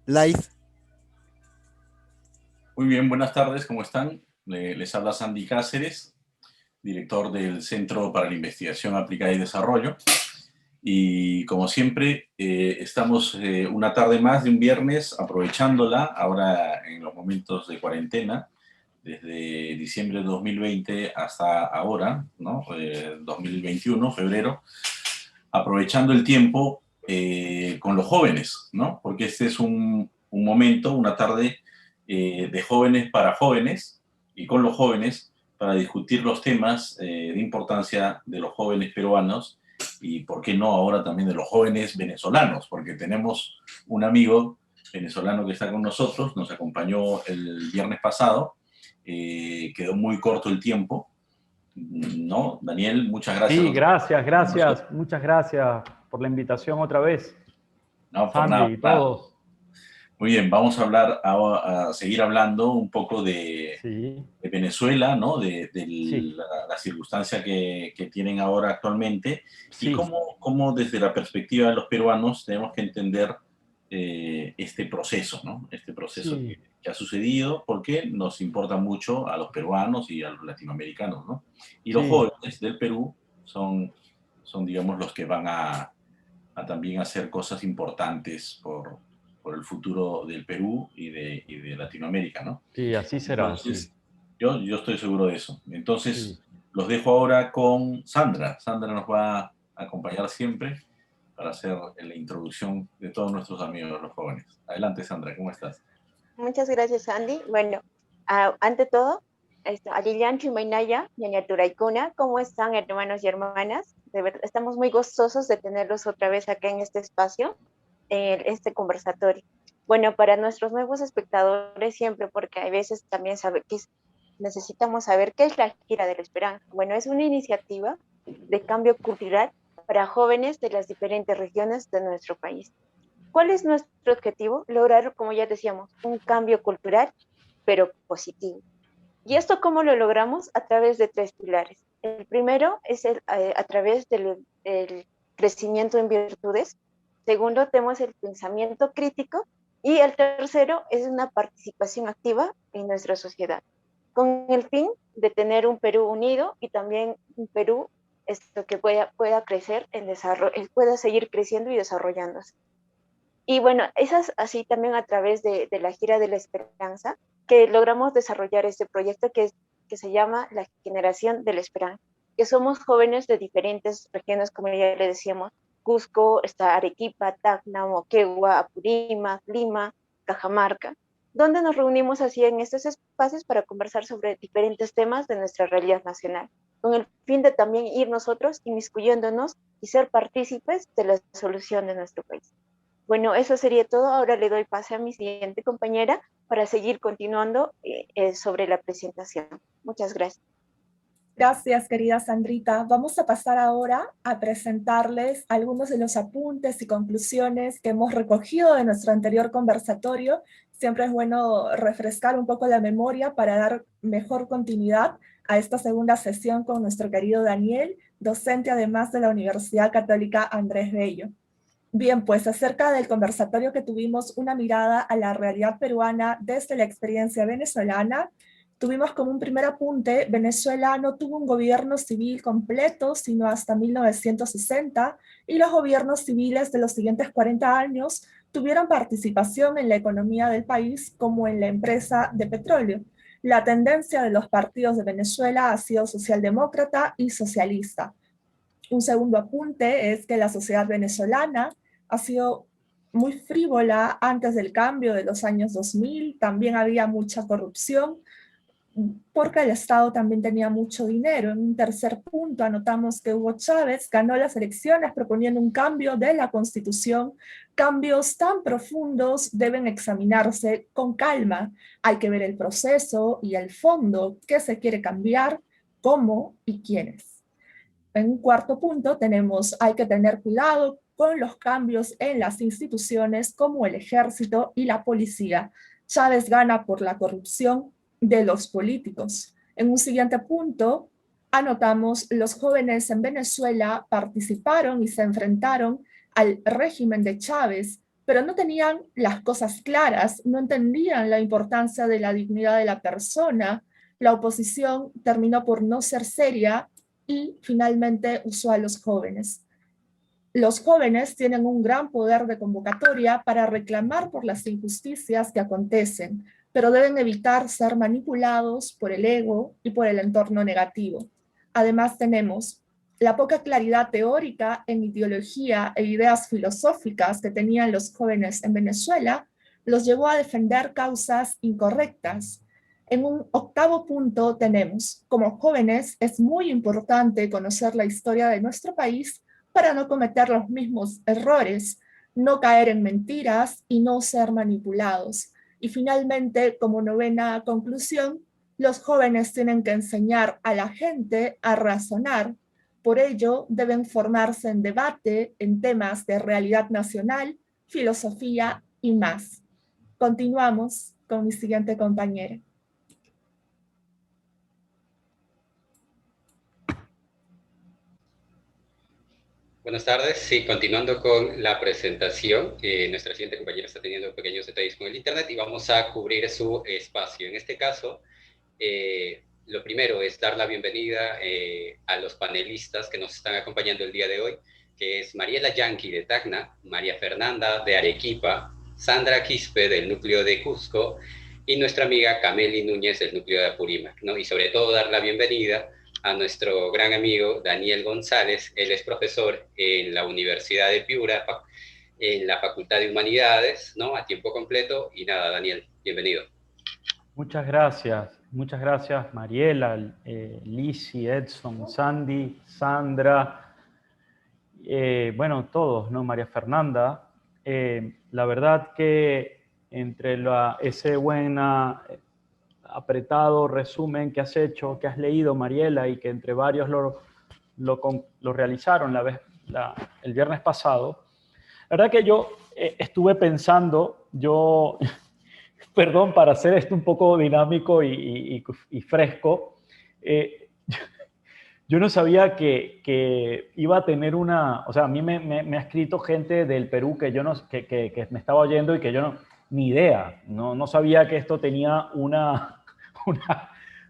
Live. Muy bien, buenas tardes, ¿cómo están? Les habla Sandy Cáceres, director del Centro para la Investigación Aplicada y Desarrollo. Y como siempre, estamos una tarde más de un viernes aprovechándola, ahora en los momentos de cuarentena, desde diciembre de 2020 hasta ahora, ¿no? 2021, febrero, aprovechando el tiempo con los jóvenes, ¿no? Porque este es un momento, una tarde de jóvenes para jóvenes y con los jóvenes para discutir los temas de importancia de los jóvenes peruanos y, ¿por qué no, ahora también de los jóvenes venezolanos? Porque tenemos un amigo venezolano que está con nosotros, nos acompañó el viernes pasado, quedó muy corto el tiempo, ¿no? Daniel, muchas gracias Sí, otra vez por estar con nosotros. muchas gracias por la invitación otra vez, No, por nada, Sandy y por nada. todos. Muy bien, vamos a hablar, a seguir hablando un poco de Sí, Venezuela, ¿no? De sí, la circunstancia que tienen ahora actualmente y sí, cómo desde la perspectiva de los peruanos tenemos que entender este proceso, ¿no? Este proceso sí, que ha sucedido, porque nos importa mucho a los peruanos y a los latinoamericanos, ¿no? Y los sí, jóvenes del Perú son digamos, los que van a también hacer cosas importantes por el futuro del Perú y de Latinoamérica, ¿no? sí, así será, sí, Entonces, yo estoy seguro de eso. sí. Entonces, los dejo ahora con Sandra. Sandra nos va a acompañar siempre para hacer la introducción de todos nuestros amigos, los jóvenes. Adelante, Sandra, ¿cómo estás? Muchas gracias, Andy. Bueno, ante todo, Alilian Chimainaya, Ñaña Turaykuna, ¿cómo están, hermanos y hermanas? De verdad, estamos muy gozosos de tenerlos otra vez acá en este espacio, este conversatorio. Bueno, para nuestros nuevos espectadores siempre, porque hay veces también necesitamos saber qué es la Gira de la Esperanza. Bueno, es una iniciativa de cambio cultural para jóvenes de las diferentes regiones de nuestro país. ¿Cuál es nuestro objetivo? Lograr, como ya decíamos, un cambio cultural, pero positivo. ¿Y esto cómo lo logramos? A través de tres pilares. El primero es a través del crecimiento en virtudes. Segundo, tenemos el pensamiento crítico. Y el tercero es una participación activa en nuestra sociedad, con el fin de tener un Perú unido y también un Perú que pueda crecer en desarrollo, pueda seguir creciendo y desarrollándose. Y bueno, esas así también a través de la Gira de la Esperanza, que logramos desarrollar este proyecto que se llama la Generación de la Esperanza, que somos jóvenes de diferentes regiones, como ya le decíamos, Cusco, está Arequipa, Tacna, Moquegua, Apurímac, Lima, Cajamarca, donde nos reunimos así en estos espacios para conversar sobre diferentes temas de nuestra realidad nacional, con el fin de también ir nosotros inmiscuyéndonos y ser partícipes de la solución de nuestro país. Bueno, eso sería todo. Ahora le doy pase a mi siguiente compañera para seguir continuando sobre la presentación. Muchas gracias. Gracias, querida Sandrita. Vamos a pasar ahora a presentarles algunos de los apuntes y conclusiones que hemos recogido de nuestro anterior conversatorio. Siempre es bueno refrescar un poco la memoria para dar mejor continuidad a esta segunda sesión con nuestro querido Daniel, docente además de la Universidad Católica Andrés Bello. Bien, pues acerca del conversatorio que tuvimos, una mirada a la realidad peruana desde la experiencia venezolana, tuvimos como un primer apunte: Venezuela no tuvo un gobierno civil completo sino hasta 1960, y los gobiernos civiles de los siguientes 40 años tuvieron participación en la economía del país como en la empresa de petróleo. La tendencia de los partidos de Venezuela ha sido socialdemócrata y socialista. Un segundo apunte es que la sociedad venezolana ha sido muy frívola antes del cambio de los años 2000, también había mucha corrupción, porque el Estado también tenía mucho dinero. En un tercer punto anotamos que Hugo Chávez ganó las elecciones proponiendo un cambio de la Constitución. Cambios tan profundos deben examinarse con calma. Hay que ver el proceso y el fondo, qué se quiere cambiar, cómo y quiénes. En un cuarto punto tenemos: hay que tener cuidado con los cambios en las instituciones como el ejército y la policía. Chávez gana por la corrupción de los políticos. En un siguiente punto anotamos: los jóvenes en Venezuela participaron y se enfrentaron al régimen de Chávez pero no tenían las cosas claras, no entendían la importancia de la dignidad de la persona. La oposición terminó por no ser seria y finalmente usó a los jóvenes. Los jóvenes tienen un gran poder de convocatoria para reclamar por las injusticias que acontecen, pero deben evitar ser manipulados por el ego y por el entorno negativo. Además, tenemos la poca claridad teórica en ideología e ideas filosóficas que tenían los jóvenes en Venezuela, los llevó a defender causas incorrectas. En un octavo punto tenemos, como jóvenes, es muy importante conocer la historia de nuestro país para no cometer los mismos errores, no caer en mentiras y no ser manipulados. Y finalmente, como novena conclusión, los jóvenes tienen que enseñar a la gente a razonar. Por ello, deben formarse en debate en temas de realidad nacional, filosofía y más. Continuamos con mi siguiente compañera. Buenas tardes. Sí, continuando con la presentación, nuestra siguiente compañera está teniendo pequeños detalles con el internet y vamos a cubrir su espacio. En este caso, lo primero es dar la bienvenida a los panelistas que nos están acompañando el día de hoy, que es Mariela Yanqui de Tacna, María Fernanda de Arequipa, Sandra Quispe del núcleo de Cusco y nuestra amiga Cameli Núñez del núcleo de Apurímac, ¿no? Y sobre todo dar la bienvenida a nuestro gran amigo Daniel González. Él es profesor en la Universidad de Piura, en la Facultad de Humanidades, ¿no? A tiempo completo. Y nada, Daniel, bienvenido. Muchas gracias Mariela, Lizzy, Edson, Sandy, Sandra, bueno, todos, ¿no? María Fernanda. La verdad que entre ese buen apretado resumen que has hecho, que has leído, Mariela, y que entre varios lo realizaron el viernes pasado, la verdad que yo estuve pensando, perdón, para hacer esto un poco dinámico y fresco, yo no sabía que iba a tener o sea, a mí me ha escrito gente del Perú que me estaba oyendo y que yo ni idea, no sabía que esto tenía una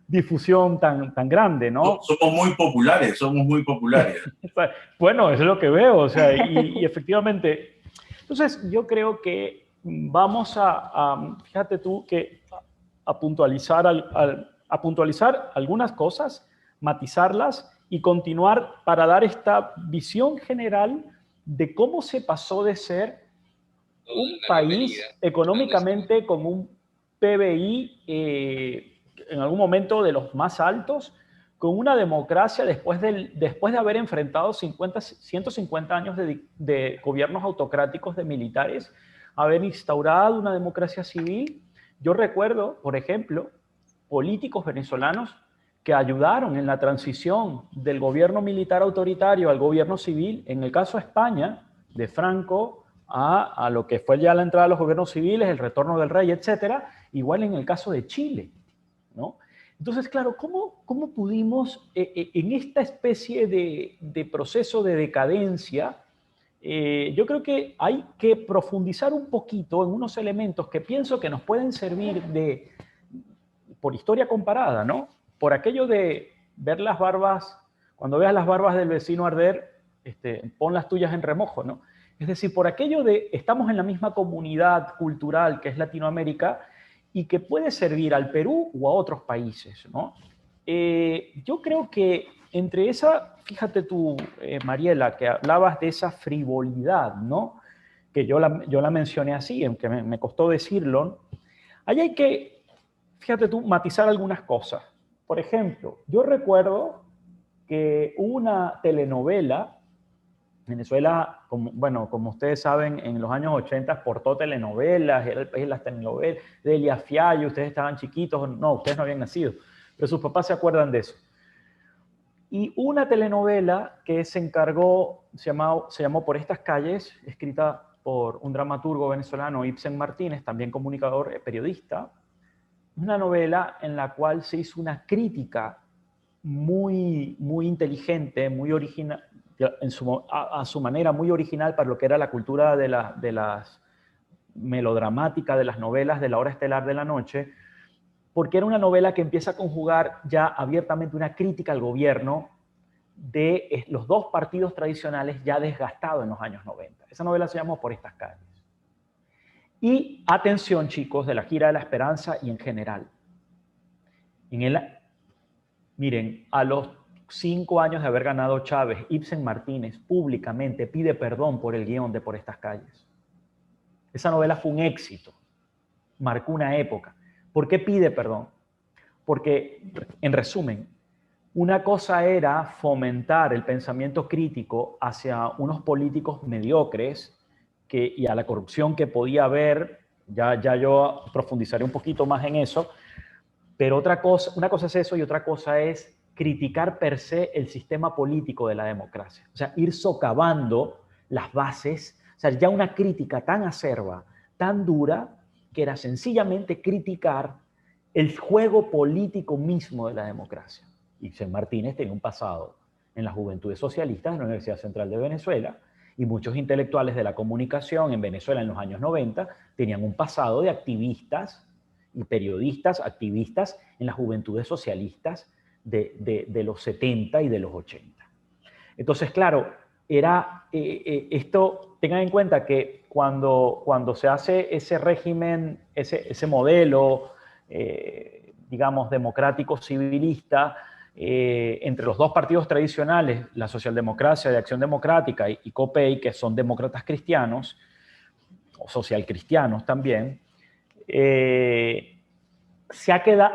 difusión tan grande, ¿no? Somos muy populares. Bueno, eso es lo que veo, o sea, y efectivamente. Entonces, yo creo que vamos fíjate tú, a puntualizar algunas cosas, matizarlas y continuar para dar esta visión general de cómo se pasó de ser un país económicamente con un PBI en algún momento de los más altos, con una democracia después de haber enfrentado 150 años de gobiernos autocráticos de militares, haber instaurado una democracia civil. Yo recuerdo, por ejemplo, políticos venezolanos que ayudaron en la transición del gobierno militar autoritario al gobierno civil, en el caso de España, de Franco, a lo que fue ya la entrada de los gobiernos civiles, el retorno del rey, etcétera, igual en el caso de Chile, ¿no? Entonces, claro, ¿cómo pudimos, en esta especie de proceso de decadencia, yo creo que hay que profundizar un poquito en unos elementos que pienso que nos pueden servir por historia comparada, ¿no? Por aquello de ver las barbas, cuando veas las barbas del vecino arder, pon las tuyas en remojo, ¿no? Es decir, por aquello de estamos en la misma comunidad cultural que es Latinoamérica y que puede servir al Perú o a otros países, ¿no? Yo creo que entre fíjate tú, Mariela, que hablabas de esa frivolidad, ¿no? Que yo la mencioné así, aunque me costó decirlo. Ahí hay que, fíjate tú, matizar algunas cosas. Por ejemplo, yo recuerdo que hubo una telenovela. Venezuela, como ustedes saben, en los años 80 exportó telenovelas, era el país de las telenovelas, de Elia Fiallo, ustedes estaban chiquitos, no, ustedes no habían nacido, pero sus papás se acuerdan de eso. Y una telenovela que se llamó Por estas calles, escrita por un dramaturgo venezolano, Ibsen Martínez, también comunicador, periodista, una novela en la cual se hizo una crítica muy inteligente, muy original, a su manera muy original para lo que era la cultura de melodramática de las novelas de la hora estelar de la noche, porque era una novela que empieza a conjugar ya abiertamente una crítica al gobierno de los dos partidos tradicionales ya desgastados en los años 90. Esa novela se llamó Por estas calles. Y atención, chicos, de la Gira de la Esperanza y en general. Miren, a los 5 años de haber ganado Chávez, Ibsen Martínez públicamente pide perdón por el guión de Por estas calles. Esa novela fue un éxito, marcó una época. ¿Por qué pide perdón? Porque, en resumen, una cosa era fomentar el pensamiento crítico hacia unos políticos mediocres y a la corrupción que podía haber, ya yo profundizaré un poquito más en eso, pero una cosa es eso y otra cosa es criticar per se el sistema político de la democracia. O sea, ir socavando las bases, o sea, ya una crítica tan acerba, tan dura, que era sencillamente criticar el juego político mismo de la democracia. Ibsen Martínez tenía un pasado en las Juventudes Socialistas de la Universidad Central de Venezuela, y muchos intelectuales de la comunicación en Venezuela en los años 90 tenían un pasado de activistas y periodistas, activistas en las Juventudes Socialistas de los 70 y de los 80. Entonces, claro, esto, tengan en cuenta que cuando se hace ese régimen, ese modelo, digamos, democrático civilista, entre los dos partidos tradicionales, la Socialdemocracia de Acción Democrática y COPEI, que son demócratas cristianos, o socialcristianos también,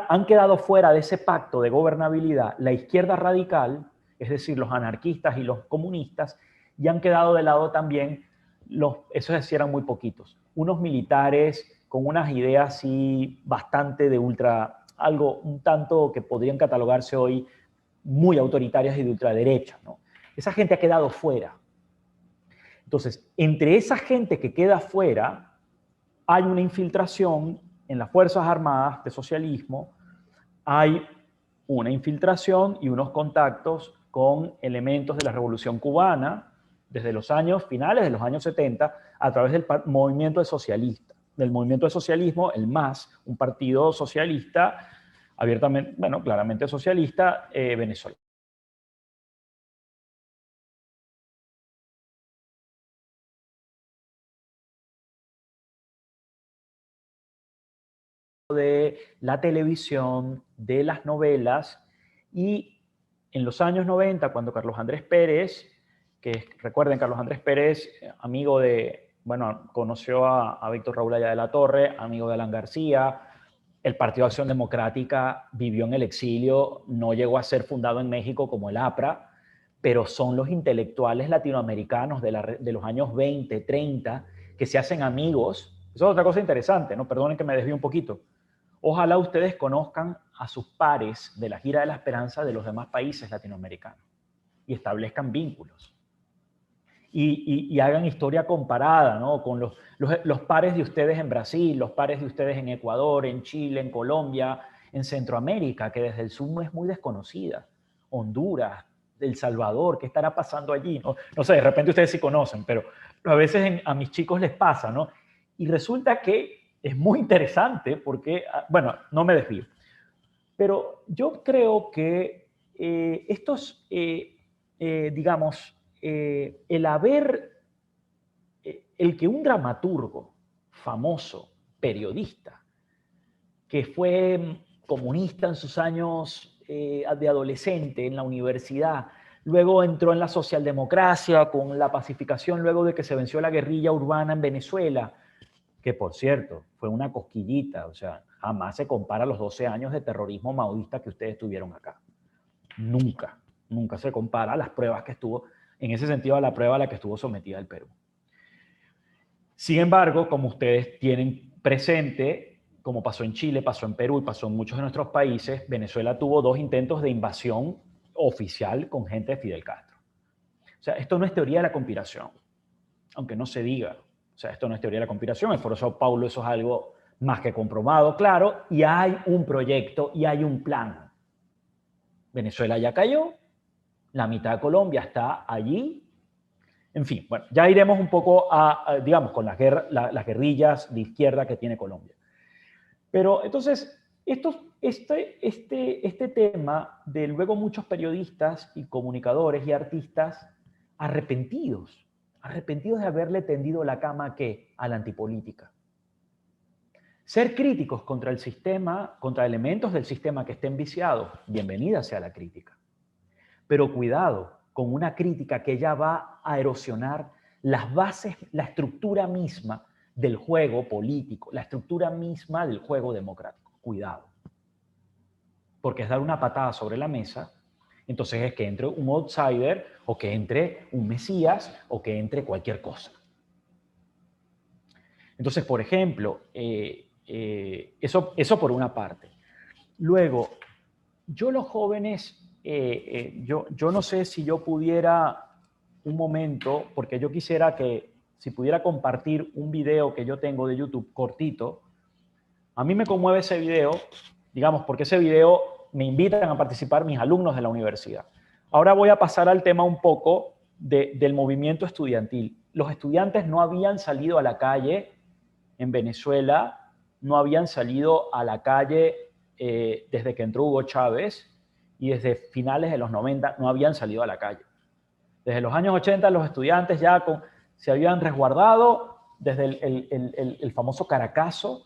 han quedado fuera de ese pacto de gobernabilidad la izquierda radical, es decir, los anarquistas y los comunistas, y han quedado de lado también, esos sí eran muy poquitos, unos militares con unas ideas sí bastante de algo un tanto que podrían catalogarse hoy muy autoritarias y de ultraderecha, ¿no? Esa gente ha quedado fuera. Entonces, entre esa gente que queda fuera, hay una infiltración en las Fuerzas Armadas de socialismo, hay una infiltración y unos contactos con elementos de la Revolución Cubana desde los finales de los años 70 a través del movimiento socialista, del movimiento de socialismo, el MAS, un partido socialista abiertamente, bueno, claramente socialista, venezolano. De la televisión, de las novelas, y en los años 90, cuando Carlos Andrés Pérez, recuerden, Carlos Andrés Pérez, amigo conoció a Víctor Raúl Aya de la Torre, amigo de Alan García, el Partido de Acción Democrática vivió en el exilio, no llegó a ser fundado en México como el APRA, pero son los intelectuales latinoamericanos de los años 20, 30, que se hacen amigos. Eso es otra cosa interesante, ¿no? Perdonen que me desvíe un poquito. Ojalá ustedes conozcan a sus pares de la Gira de la Esperanza de los demás países latinoamericanos y establezcan vínculos. Y hagan historia comparada, ¿no? Con los pares de ustedes en Brasil, los pares de ustedes en Ecuador, en Chile, en Colombia, en Centroamérica, que desde el sur no es muy desconocida. Honduras, El Salvador, ¿qué estará pasando allí? No sé, de repente ustedes sí conocen, pero a veces a mis chicos les pasa, ¿no? Y resulta que es muy interesante porque, bueno, no me desvío, pero yo creo que digamos, el que un dramaturgo famoso, periodista, que fue comunista en sus años de adolescente en la universidad, luego entró en la socialdemocracia con la pacificación luego de que se venció la guerrilla urbana en Venezuela, que por cierto, fue una cosquillita, o sea, jamás se compara a los 12 años de terrorismo maoísta que ustedes tuvieron acá. Nunca, nunca se compara a las pruebas que estuvo, en ese sentido, a la prueba a la que estuvo sometida el Perú. Sin embargo, como ustedes tienen presente, como pasó en Chile, pasó en Perú y pasó en muchos de nuestros países, Venezuela tuvo 2 intentos de invasión oficial con gente de Fidel Castro. O sea, esto no es teoría de la conspiración, aunque no se diga. O sea, esto no es teoría de la conspiración, el Foro Sao Paulo, eso es algo más que comprobado, claro, y hay un proyecto y hay un plan. Venezuela ya cayó, la mitad de Colombia está allí, En fin, bueno, ya iremos un poco digamos, con las guerrillas de izquierda que tiene Colombia. Pero entonces, este tema de luego muchos periodistas y comunicadores y artistas arrepentidos de haberle tendido la cama ¿a qué? A la antipolítica. Ser críticos contra el sistema, contra elementos del sistema que estén viciados, bienvenida sea la crítica. Pero cuidado con una crítica que ya va a erosionar las bases, la estructura misma del juego político, la estructura misma del juego democrático. Cuidado. Porque es dar una patada sobre la mesa, entonces es que entre un outsider o que entre un mesías o que entre cualquier cosa. Entonces, por ejemplo, eso por una parte. Luego, yo los jóvenes, yo no sé si yo pudiera un momento, porque yo quisiera que, si pudiera compartir un video que yo tengo de YouTube cortito, a mí me conmueve ese video, digamos, porque ese video me invitan a participar mis alumnos de la universidad. Ahora voy a pasar al tema un poco del movimiento estudiantil. Los estudiantes no habían salido a la calle en Venezuela, no habían salido a la calle desde que entró Hugo Chávez y desde finales de los 90 no habían salido a la calle. Desde los años 80 los estudiantes ya se habían resguardado desde el famoso Caracazo,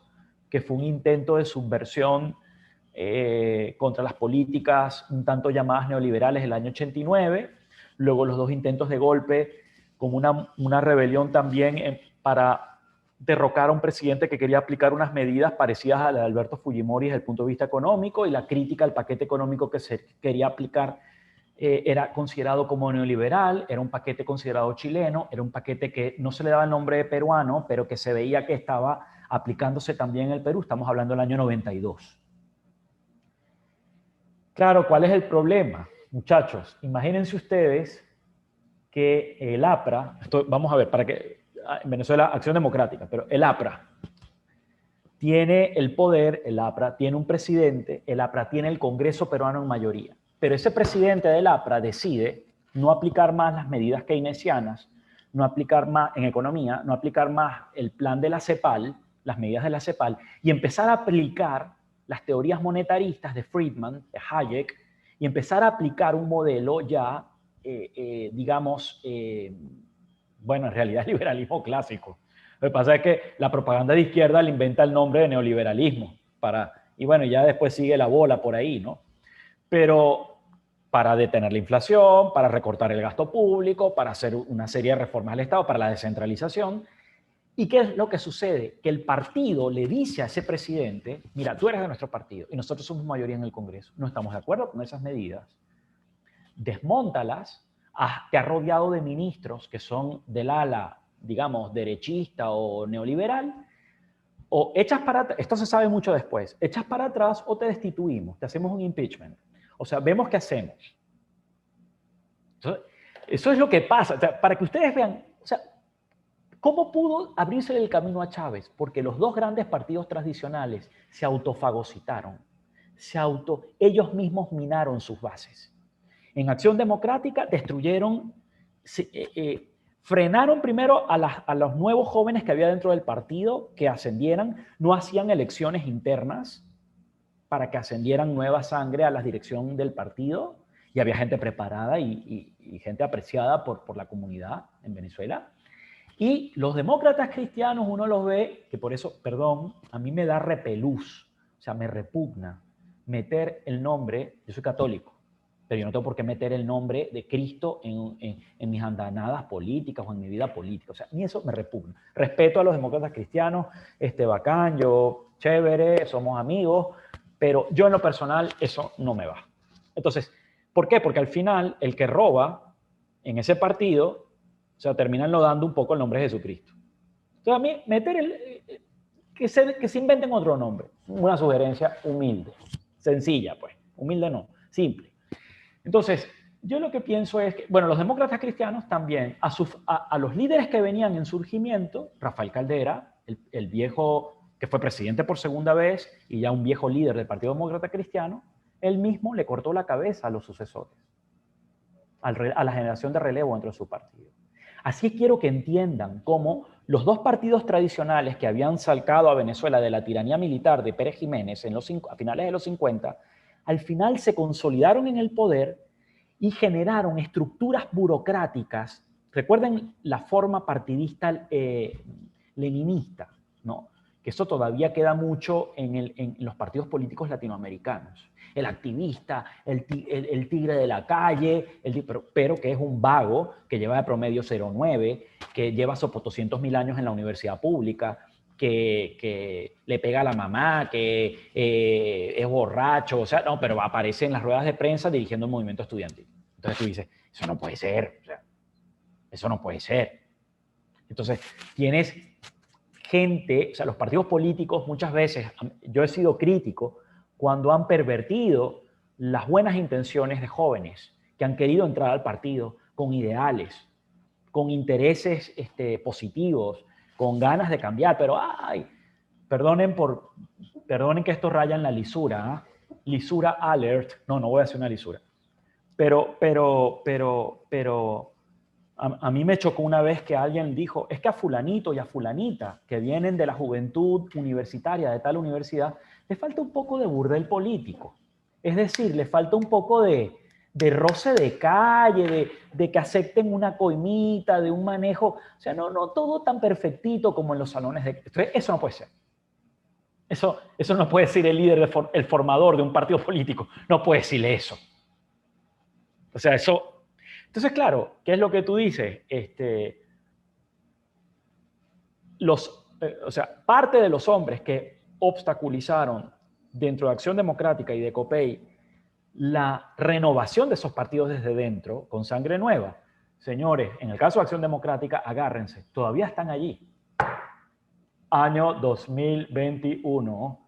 que fue un intento de subversión contra las políticas un tanto llamadas neoliberales del año 89, luego los dos intentos de golpe como una rebelión también para derrocar a un presidente que quería aplicar unas medidas parecidas a la de Alberto Fujimori desde el punto de vista económico, y la crítica al paquete económico que se quería aplicar era considerado como neoliberal, era un paquete considerado chileno, era un paquete que no se le daba el nombre de peruano, pero que se veía que estaba aplicándose también en el Perú. Estamos hablando del año 92. Claro, ¿cuál es el problema? Muchachos, imagínense ustedes que el APRA, vamos a ver, en Venezuela, Acción Democrática, pero el APRA tiene el poder, el APRA tiene un presidente, el APRA tiene el Congreso peruano en mayoría. Pero ese presidente del APRA decide no aplicar más las medidas keynesianas, no aplicar más en economía, no aplicar más el plan de la CEPAL, las medidas de la CEPAL, y empezar a aplicar las teorías monetaristas de Friedman, de Hayek, y empezar a aplicar un modelo ya, digamos, bueno, en realidad liberalismo clásico. Lo que pasa es que la propaganda de izquierda le inventa el nombre de neoliberalismo, y bueno, ya después sigue la bola por ahí, ¿no? Pero para detener la inflación, para recortar el gasto público, para hacer una serie de reformas al Estado, para la descentralización. ¿Y qué es lo que sucede? Que el partido le dice a ese presidente, mira, tú eres de nuestro partido y nosotros somos mayoría en el Congreso, no estamos de acuerdo con esas medidas, desmóntalas, te has rodeado de ministros que son del ala, digamos, derechista o neoliberal, o echas para atrás, esto se sabe mucho después, echas para atrás o te destituimos, te hacemos un impeachment. O sea, vemos qué hacemos. Entonces, eso es lo que pasa. O sea, para que ustedes vean, o sea, ¿cómo pudo abrirse el camino a Chávez? Porque los dos grandes partidos tradicionales se autofagocitaron. Ellos mismos minaron sus bases. En Acción Democrática destruyeron, frenaron primero a los nuevos jóvenes que había dentro del partido que ascendieran, no hacían elecciones internas para que ascendieran nueva sangre a la dirección del partido, y había gente preparada y gente apreciada por la comunidad en Venezuela. Y los demócratas cristianos, uno los ve, que por eso, perdón, a mí me da repelús, o sea, me repugna meter el nombre, yo soy católico, pero yo no tengo por qué meter el nombre de Cristo en mis andanadas políticas o en mi vida política. O sea, a mí eso me repugna. Respeto a los demócratas cristianos, bacán, yo, chévere, somos amigos, pero yo en lo personal eso no me va. Entonces, ¿por qué? Porque al final el que roba en ese partido, o sea, terminan dando un poco el nombre de Jesucristo. Entonces a mí meter que se inventen otro nombre, una sugerencia humilde, sencilla pues, humilde no, simple. Entonces, yo lo que pienso es que, bueno, los demócratas cristianos también, a los líderes que venían en surgimiento, Rafael Caldera, el viejo que fue presidente por segunda vez y ya un viejo líder del Partido Demócrata Cristiano, él mismo le cortó la cabeza a los sucesores, a la generación de relevo dentro de su partido. Así quiero que entiendan cómo los dos partidos tradicionales que habían sacado a Venezuela de la tiranía militar de Pérez Jiménez a finales de los 50, al final se consolidaron en el poder y generaron estructuras burocráticas. Recuerden la forma partidista leninista, ¿no? Que eso todavía queda mucho en los partidos políticos latinoamericanos. El activista, el tigre de la calle, pero que es un vago, que lleva de promedio 0,9, que lleva 200.000 años en la universidad pública, que le pega a la mamá, que es borracho, o sea, no, pero aparece en las ruedas de prensa dirigiendo un movimiento estudiantil. Entonces tú dices, eso no puede ser, o sea, eso no puede ser. Entonces tienes gente, o sea, los partidos políticos muchas veces, yo he sido crítico cuando han pervertido las buenas intenciones de jóvenes que han querido entrar al partido con ideales, con intereses positivos, con ganas de cambiar, pero ¡ay! Perdonen que esto raya en la lisura, ¿eh? Lisura alert. No voy a hacer una lisura. Pero a mí me chocó una vez que alguien dijo, es que a fulanito y a fulanita que vienen de la juventud universitaria de tal universidad, le falta un poco de burdel político. Es decir, le falta un poco de roce de calle, de que acepten una coimita, de un manejo. O sea, no todo tan perfectito como en los salones de... Entonces, eso no puede ser. Eso no puede decir el líder, el formador de un partido político. No puede decirle eso. O sea, eso... Entonces, claro, ¿qué es lo que tú dices? O sea, parte de los hombres que obstaculizaron dentro de Acción Democrática y de COPEI la renovación de esos partidos desde dentro, con sangre nueva, señores, en el caso de Acción Democrática, agárrense, todavía están allí. Año 2021.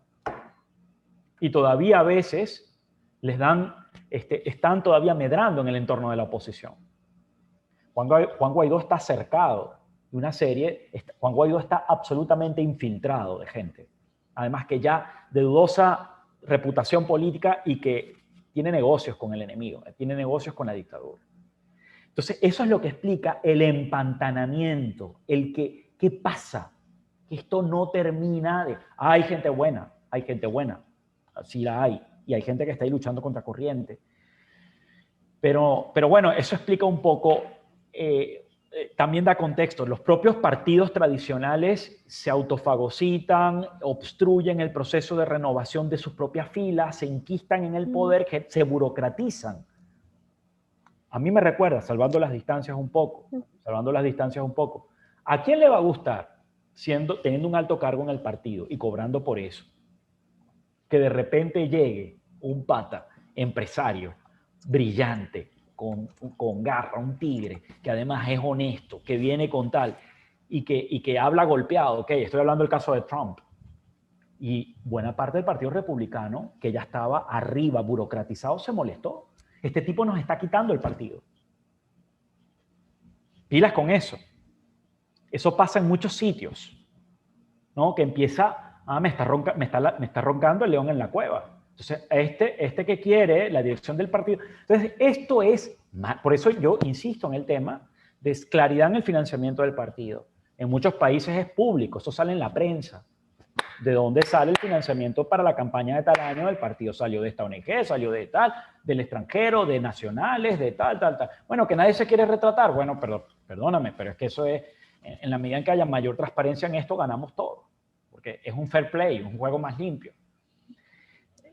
Y todavía a veces les dan... están todavía medrando en el entorno de la oposición. Juan Guaidó está cercado de una serie, Juan Guaidó está absolutamente infiltrado de gente, además que ya de dudosa reputación política y que tiene negocios con el enemigo, tiene negocios con la dictadura. Entonces, eso es lo que explica el empantanamiento, ¿qué pasa? Que esto no termina de, hay gente buena, sí la hay, y hay gente que está ahí luchando contra corriente. Pero bueno, eso explica un poco, también da contexto. Los propios partidos tradicionales se autofagocitan, obstruyen el proceso de renovación de sus propias filas, se enquistan en el poder, se burocratizan. A mí me recuerda, salvando las distancias un poco, ¿a quién le va a gustar, teniendo un alto cargo en el partido y cobrando por eso, que de repente llegue un pata, empresario, brillante, con garra, un tigre, que además es honesto, que viene con tal, y que habla golpeado? Ok, estoy hablando del caso de Trump. Y buena parte del Partido Republicano, que ya estaba arriba, burocratizado, se molestó. Este tipo nos está quitando el partido. Pilas con eso. Eso pasa en muchos sitios, ¿no? Que empieza, me está roncando el león en la cueva. Entonces, este que quiere la dirección del partido. Entonces, esto es, por eso yo insisto en el tema de claridad en el financiamiento del partido. En muchos países es público, eso sale en la prensa. ¿De dónde sale el financiamiento para la campaña de tal año del partido? Salió de esta ONG, salió de tal, del extranjero, de nacionales, de tal. Bueno, que nadie se quiere retratar. Bueno, perdóname, pero es que eso es, en la medida en que haya mayor transparencia en esto, ganamos todo. Porque es un fair play, un juego más limpio.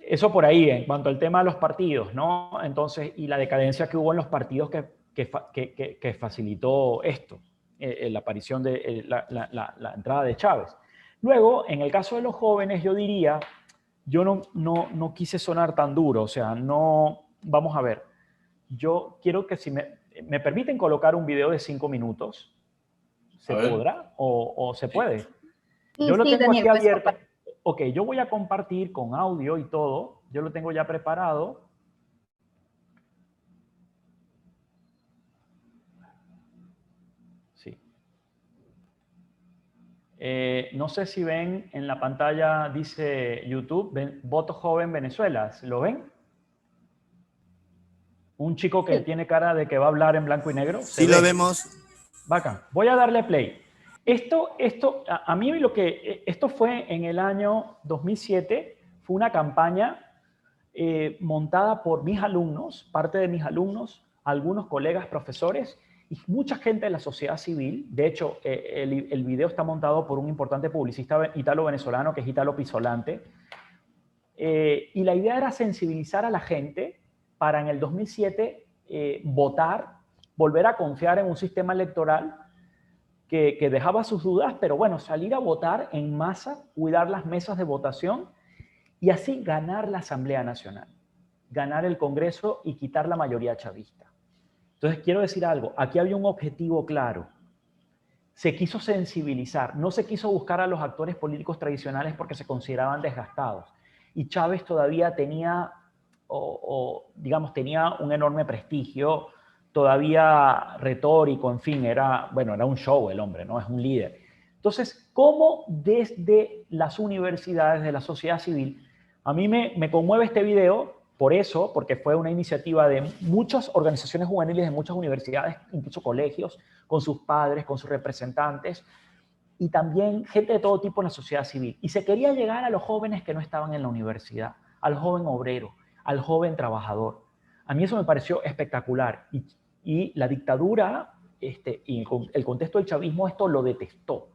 Eso por ahí, en cuanto al tema de los partidos, ¿no? Entonces, y la decadencia que hubo en los partidos que facilitó esto, la aparición de la entrada de Chávez. Luego, en el caso de los jóvenes, yo diría, yo no quise sonar tan duro, o sea, no, vamos a ver, yo quiero que si me permiten colocar un video de 5 minutos, ¿se podrá o se puede? Sí, yo lo tengo Daniel, aquí abierto. Ok, yo voy a compartir con audio y todo, yo lo tengo ya preparado. Sí. No sé si ven en la pantalla, dice YouTube, Voto Joven Venezuela. ¿Lo ven? Un chico que tiene cara de que va a hablar en blanco y negro. Sí, lo vemos. Bacán. Voy a darle play. A mí esto fue en el año 2007, fue una campaña montada por mis alumnos, parte de mis alumnos, algunos colegas profesores y mucha gente de la sociedad civil. De hecho, el video está montado por un importante publicista italo-venezolano que es Italo Pisolante. Y la idea era sensibilizar a la gente para en el 2007 votar, volver a confiar en un sistema electoral que dejaba sus dudas, pero bueno, salir a votar en masa, cuidar las mesas de votación y así ganar la Asamblea Nacional, ganar el Congreso y quitar la mayoría chavista. Entonces, quiero decir algo, aquí había un objetivo claro. Se quiso sensibilizar, no se quiso buscar a los actores políticos tradicionales porque se consideraban desgastados. Y Chávez todavía tenía, digamos, tenía un enorme prestigio, todavía retórico, en fin, era un show el hombre, ¿no? Es un líder. Entonces, ¿cómo desde las universidades, de la sociedad civil, a mí me conmueve este video, por eso, porque fue una iniciativa de muchas organizaciones juveniles, de muchas universidades, incluso colegios, con sus padres, con sus representantes, y también gente de todo tipo en la sociedad civil. Y se quería llegar a los jóvenes que no estaban en la universidad, al joven obrero, al joven trabajador. A mí eso me pareció espectacular. Y la dictadura y el contexto del chavismo esto lo detestó.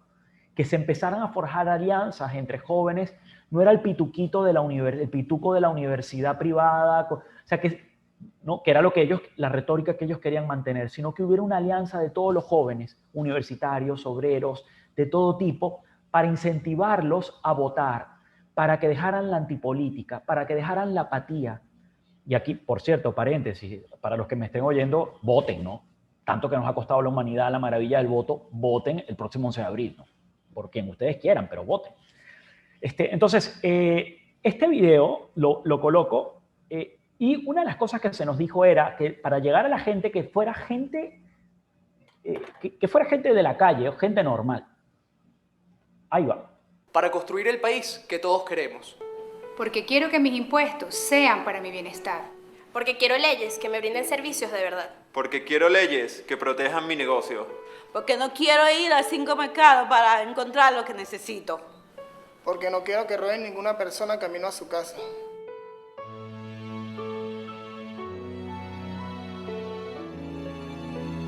Que se empezaran a forjar alianzas entre jóvenes, no era el pituquito de el pituco de la universidad privada, o sea, que era la retórica que ellos querían mantener, sino que hubiera una alianza de todos los jóvenes, universitarios, obreros, de todo tipo, para incentivarlos a votar, para que dejaran la antipolítica, para que dejaran la apatía. Y aquí, por cierto, paréntesis, para los que me estén oyendo, voten, ¿no? Tanto que nos ha costado a la humanidad la maravilla del voto, voten el próximo 11 de abril, ¿no? Por quien ustedes quieran, pero voten. Entonces, este video lo coloco y una de las cosas que se nos dijo era que para llegar a la gente, que fuera gente de la calle, o gente normal. Ahí va. Para construir el país que todos queremos. Porque quiero que mis impuestos sean para mi bienestar. Porque quiero leyes que me brinden servicios de verdad. Porque quiero leyes que protejan mi negocio. Porque no quiero ir al 5 mercados para encontrar lo que necesito. Porque no quiero que roben ninguna persona camino a su casa.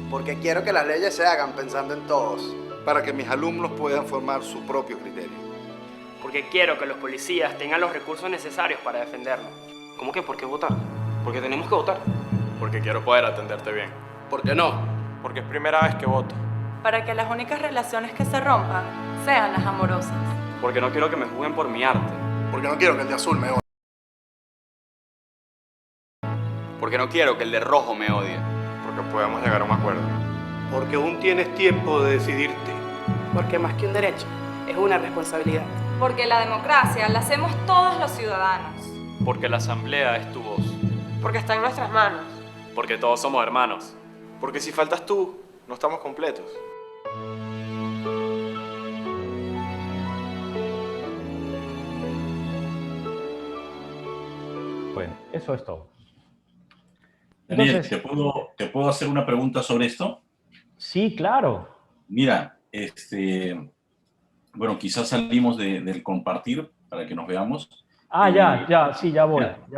Porque quiero que las leyes se hagan pensando en todos. Para que mis alumnos puedan formar su propio criterio. Porque quiero que los policías tengan los recursos necesarios para defendernos. ¿Cómo que por qué votar? Porque tenemos que votar. Porque quiero poder atenderte bien. ¿Por qué no? Porque es primera vez que voto. Para que las únicas relaciones que se rompan sean las amorosas. Porque no quiero que me juzguen por mi arte. Porque no quiero que el de azul me odie. Porque no quiero que el de rojo me odie. Porque podemos llegar a un acuerdo. Porque aún tienes tiempo de decidirte. Porque más que un derecho, es una responsabilidad. Porque la democracia la hacemos todos los ciudadanos. Porque la asamblea es tu voz. Porque está en nuestras manos. Porque todos somos hermanos. Porque si faltas tú, no estamos completos. Bueno, eso es todo. Daniel, ¿te puedo hacer una pregunta sobre esto? Sí, claro. Mira, bueno, quizás salimos del compartir para que nos veamos. Ya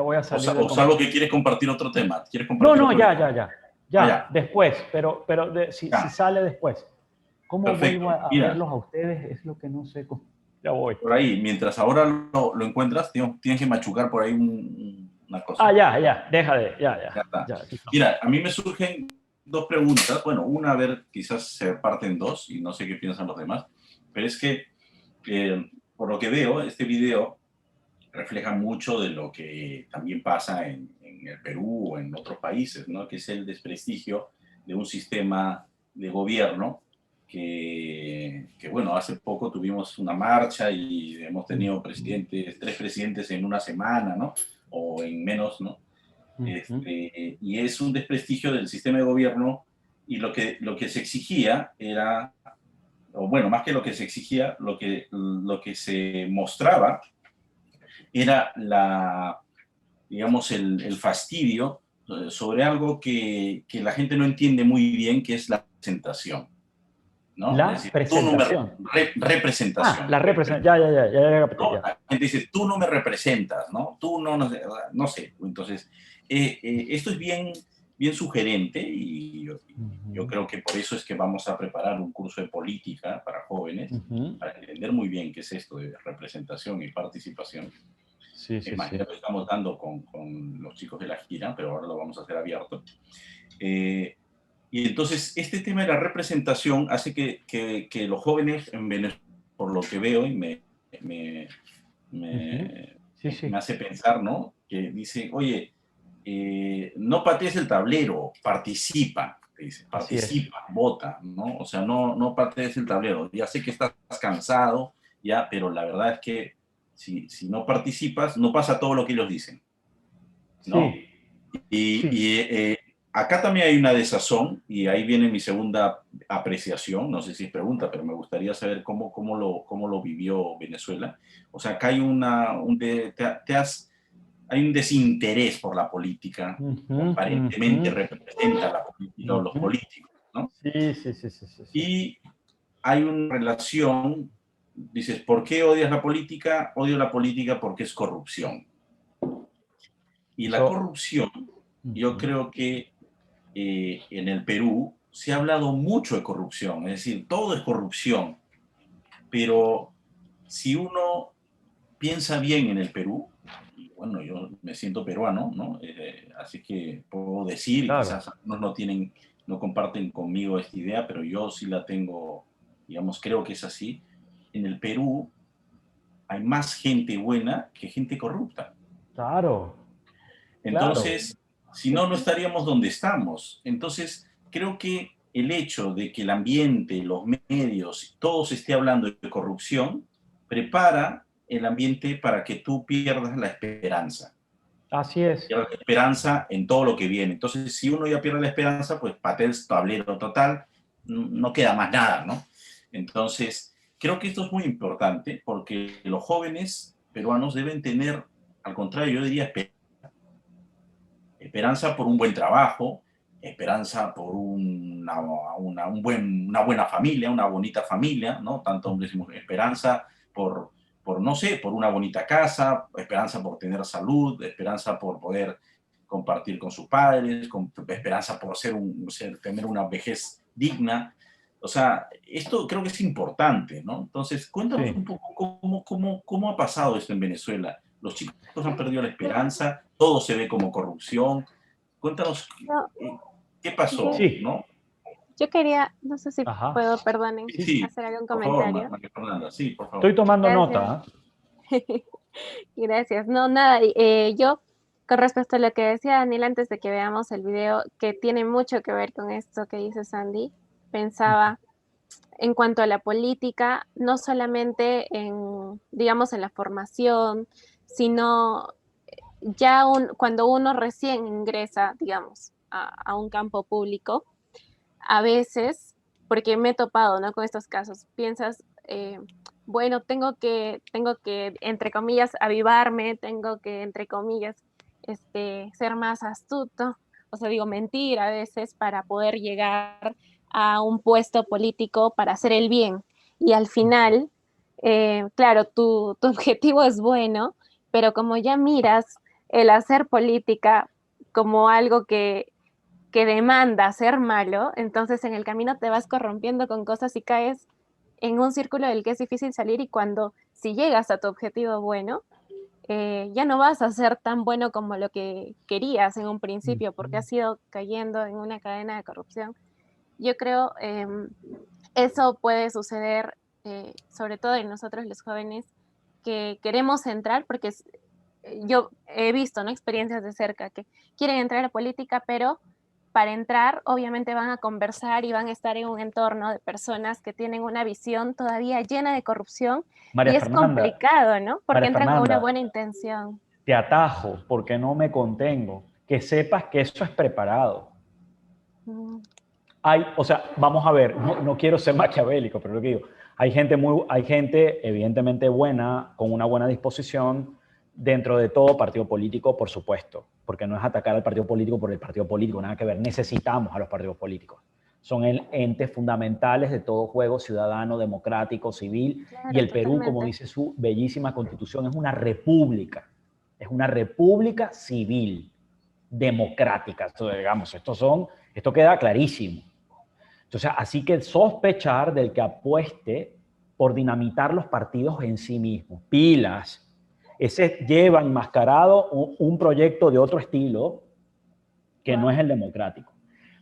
voy a salir. O salvo que quieres compartir otro tema. ¿Quieres compartir No, otro tema? Ya, después, pero si sale después. ¿Cómo vuelvo a verlos a ustedes? Es lo que no sé. Ya voy. Por ahí, mientras ahora lo encuentras, tienes que machucar por ahí una cosa. Ya está. Mira, a mí me surgen dos preguntas. Bueno, una, a ver, quizás se parten dos y no sé qué piensan los demás. Pero es que, por lo que veo, este video refleja mucho de lo que también pasa en el Perú o en otros países, ¿no? Que es el desprestigio de un sistema de gobierno que bueno, hace poco tuvimos una marcha y hemos tenido 3 presidentes en una semana, ¿no? O en menos, ¿no? Y es un desprestigio del sistema de gobierno y lo que se exigía era, o bueno, más que lo que se exigía, lo que se mostraba era digamos, el fastidio sobre algo que la gente no entiende muy bien, que es la presentación. ¿no? La Es decir, presentación. representación. La representación. Ya. No, la gente dice, tú no me representas, ¿no? Tú no sé. Entonces, esto es bien sugerente y yo creo que por eso es que vamos a preparar un curso de política para jóvenes, para entender muy bien qué es esto de representación y participación. Sí. Ya lo estamos dando con los chicos de la gira, pero ahora lo vamos a hacer abierto. Y entonces, este tema de la representación hace que los jóvenes en Venezuela, por lo que veo, y me hace pensar, ¿no? Que dice, oye, no patees el tablero, participa, dice, participa, vota, ¿no? O sea, no patees el tablero. Ya sé que estás cansado, ya, pero la verdad es que si no participas, no pasa todo lo que ellos dicen, ¿no? Y acá también hay una desazón, y ahí viene mi segunda apreciación, no sé si es pregunta, pero me gustaría saber cómo lo vivió Venezuela. O sea, acá hay hay un desinterés por la política, aparentemente representa la política o los políticos, ¿no? Sí. Y hay una relación, dices, ¿por qué odias la política? Odio la política porque es corrupción. Y la corrupción, yo creo que en el Perú se ha hablado mucho de corrupción, es decir, todo es corrupción, pero si uno piensa bien en el Perú, y bueno, yo me siento peruano, ¿no? Así que puedo decir, quizás algunos no comparten conmigo esta idea, pero yo sí la tengo, digamos, creo que es así. En el Perú hay más gente buena que gente corrupta. Claro. Entonces, si no, no estaríamos donde estamos. Entonces, creo que el hecho de que el ambiente, los medios, todos esté hablando de corrupción, prepara el ambiente para que tú pierdas la esperanza. Así es. Pierdas la esperanza en todo lo que viene. Entonces, si uno ya pierde la esperanza, pues patea el tablero total, no queda más nada, ¿no? Entonces, creo que esto es muy importante porque los jóvenes peruanos deben tener, al contrario, yo diría esperanza por un buen trabajo, esperanza por una buena familia, una bonita familia, ¿no? Tanto hombres y mujeres. Esperanza por no sé, por una bonita casa, esperanza por tener salud, esperanza por poder compartir con sus padres, esperanza por tener una vejez digna. O sea, esto creo que es importante, ¿no? Entonces, cuéntanos un poco cómo ha pasado esto en Venezuela. Los chicos han perdido la esperanza, todo se ve como corrupción. Cuéntanos qué pasó, ¿no? Yo quería, no sé si puedo, perdonen, hacer algún comentario. Por favor, sí, por favor. Estoy tomando nota. Gracias. No, nada, yo con respecto a lo que decía Daniel antes de que veamos el video, que tiene mucho que ver con esto que dice Sandy, pensaba en cuanto a la política, no solamente digamos, en la formación, sino ya cuando uno recién ingresa, digamos, a un campo público, a veces, porque me he topado, ¿no?, con estos casos, piensas, bueno, tengo que, entre comillas, avivarme, tengo que, entre comillas, ser más astuto, o sea, digo, mentir a veces para poder llegar a un puesto político para hacer el bien. Y al final, claro, tu objetivo es bueno, pero como ya miras el hacer política como algo que demanda ser malo, entonces en el camino te vas corrompiendo con cosas y caes en un círculo del que es difícil salir, y si llegas a tu objetivo bueno, ya no vas a ser tan bueno como lo que querías en un principio, porque has ido cayendo en una cadena de corrupción. Yo creo eso puede suceder sobre todo en nosotros los jóvenes que queremos entrar, porque yo he visto, ¿no?, experiencias de cerca que quieren entrar a la política, pero para entrar obviamente van a conversar y van a estar en un entorno de personas que tienen una visión todavía llena de corrupción, y es complicado, ¿no? Porque entran con una buena intención. Te atajo porque no me contengo. Que sepas que eso es preparado. O sea, vamos a ver, no quiero ser maquiavélico, pero lo que digo, hay gente evidentemente buena, con una buena disposición, dentro de todo partido político, por supuesto, porque no es atacar al partido político por el partido político, nada que ver, necesitamos a los partidos políticos. son entes fundamentales de todo juego ciudadano, democrático, civil. Claro, y el Perú, totalmente. como dice su bellísima constitución, es una república civil, democrática. Entonces, digamos, esto queda clarísimo. Entonces, así que sospechar del que apueste por dinamitar los partidos en sí mismos. Pilas. Ese lleva enmascarado un proyecto de otro estilo que no es el democrático.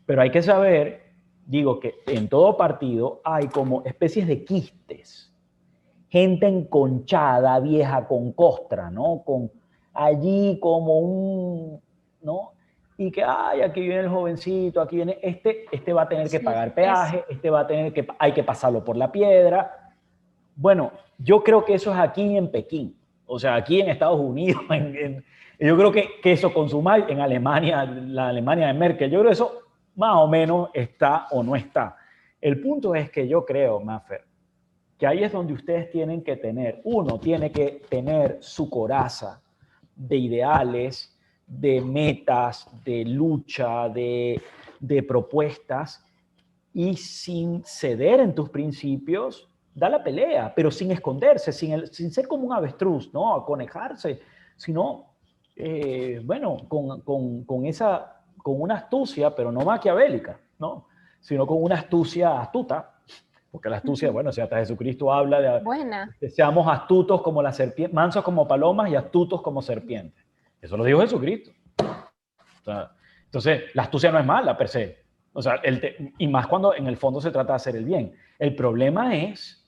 Pero hay que saber, digo, que en todo partido hay como especies de quistes. Gente enconchada, vieja, con costra, ¿no? Allí como ¿no? Y que, aquí viene el jovencito, aquí viene este va a tener que pagar peaje, hay que pasarlo por la piedra. Bueno, yo creo que eso es aquí en Pekín, o sea, aquí en Estados Unidos, yo creo que eso con Sumay en Alemania, la Alemania de Merkel, yo creo que eso más o menos está o no está. El punto es que yo creo, Maffer, que ahí es donde ustedes tienen que tiene que tener su coraza de ideales, de metas, de lucha, de propuestas, y sin ceder en tus principios, da la pelea, pero sin esconderse, sin ser como un avestruz, ¿no? Aconejarse, sino, bueno, con una astucia, pero no maquiavélica, ¿no? Sino con una astucia astuta, porque la astucia, bueno, si hasta Jesucristo habla de que seamos astutos como la serpiente, mansos como palomas y astutos como serpientes. Eso lo dijo Jesucristo. O sea, entonces, la astucia no es mala per se. O sea, y más cuando en el fondo se trata de hacer el bien. El problema es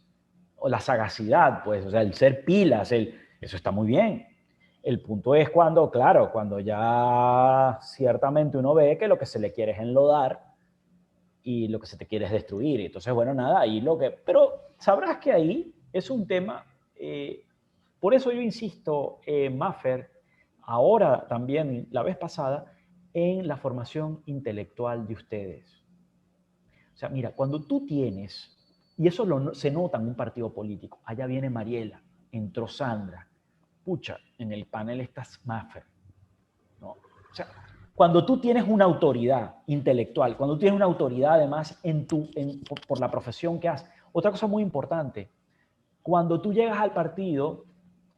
la sagacidad, pues, o sea, el ser pilas, eso está muy bien. El punto es cuando ya ciertamente uno ve que lo que se le quiere es enlodar y lo que se te quiere es destruir. Entonces, bueno, nada, pero sabrás que ahí es un tema, por eso yo insisto, Maffer, ahora también, la vez pasada, en la formación intelectual de ustedes. O sea, mira, cuando tú tienes, y eso se nota en un partido político, allá viene Mariela, entró Sandra, pucha, en el panel estás Maffer, ¿no? O sea, cuando tú tienes una autoridad intelectual, cuando tú tienes una autoridad además por la profesión que haces, otra cosa muy importante, cuando tú llegas al partido,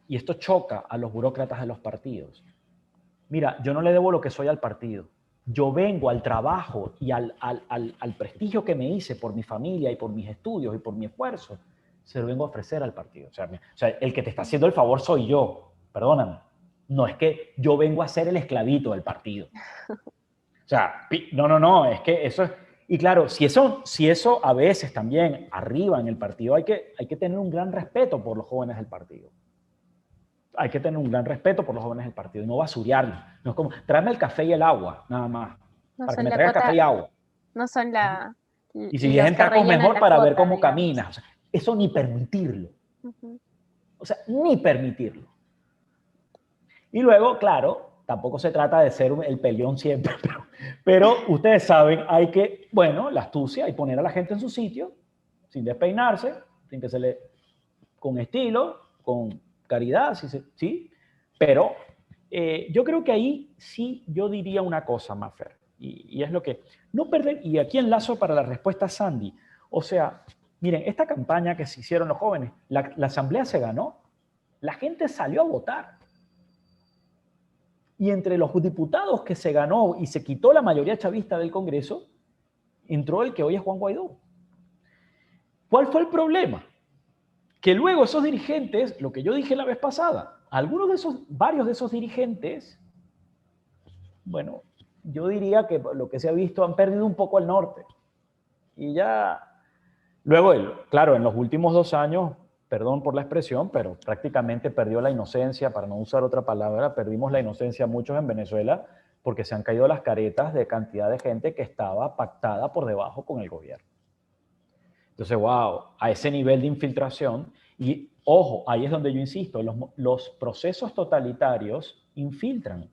y esto choca a los burócratas de los partidos, mira, yo no le debo lo que soy al partido, yo vengo al trabajo y al prestigio que me hice por mi familia y por mis estudios y por mi esfuerzo, se lo vengo a ofrecer al partido. O sea, el que te está haciendo el favor soy yo, perdóname. No es que yo vengo a ser el esclavito del partido. O sea, no, es que eso es... Y claro, si eso a veces también arriba en el partido, hay que tener un gran respeto por los jóvenes del partido. Hay que tener un gran respeto por los jóvenes del partido y no basurearlos. No es como, tráeme el café y el agua, nada más. No para que me traiga café y agua. No son y si vienes en tacos, mejor para ver cómo caminas. O sea, eso ni permitirlo. O sea, ni permitirlo. Y luego, claro, tampoco se trata de ser el peleón siempre, pero ustedes saben, hay que, bueno, la astucia y poner a la gente en su sitio, sin despeinarse, sin que se le... con estilo, con caridad, sí, pero yo creo que ahí sí yo diría una cosa, Maffer, y es lo que, no perder, y aquí enlazo para la respuesta a Sandy, o sea, miren, esta campaña que se hicieron los jóvenes, la asamblea se ganó, la gente salió a votar, y entre los diputados que se ganó y se quitó la mayoría chavista del Congreso, entró el que hoy es Juan Guaidó. ¿Cuál fue el problema? Que luego esos dirigentes, lo que yo dije la vez pasada, varios de esos dirigentes, bueno, yo diría que lo que se ha visto han perdido un poco el norte. Y ya, luego, claro, en los últimos 2 años, perdón por la expresión, pero prácticamente perdió la inocencia, para no usar otra palabra, perdimos la inocencia muchos en Venezuela porque se han caído las caretas de cantidad de gente que estaba pactada por debajo con el gobierno. Entonces, wow, a ese nivel de infiltración, y ojo, ahí es donde yo insisto, los procesos totalitarios infiltran.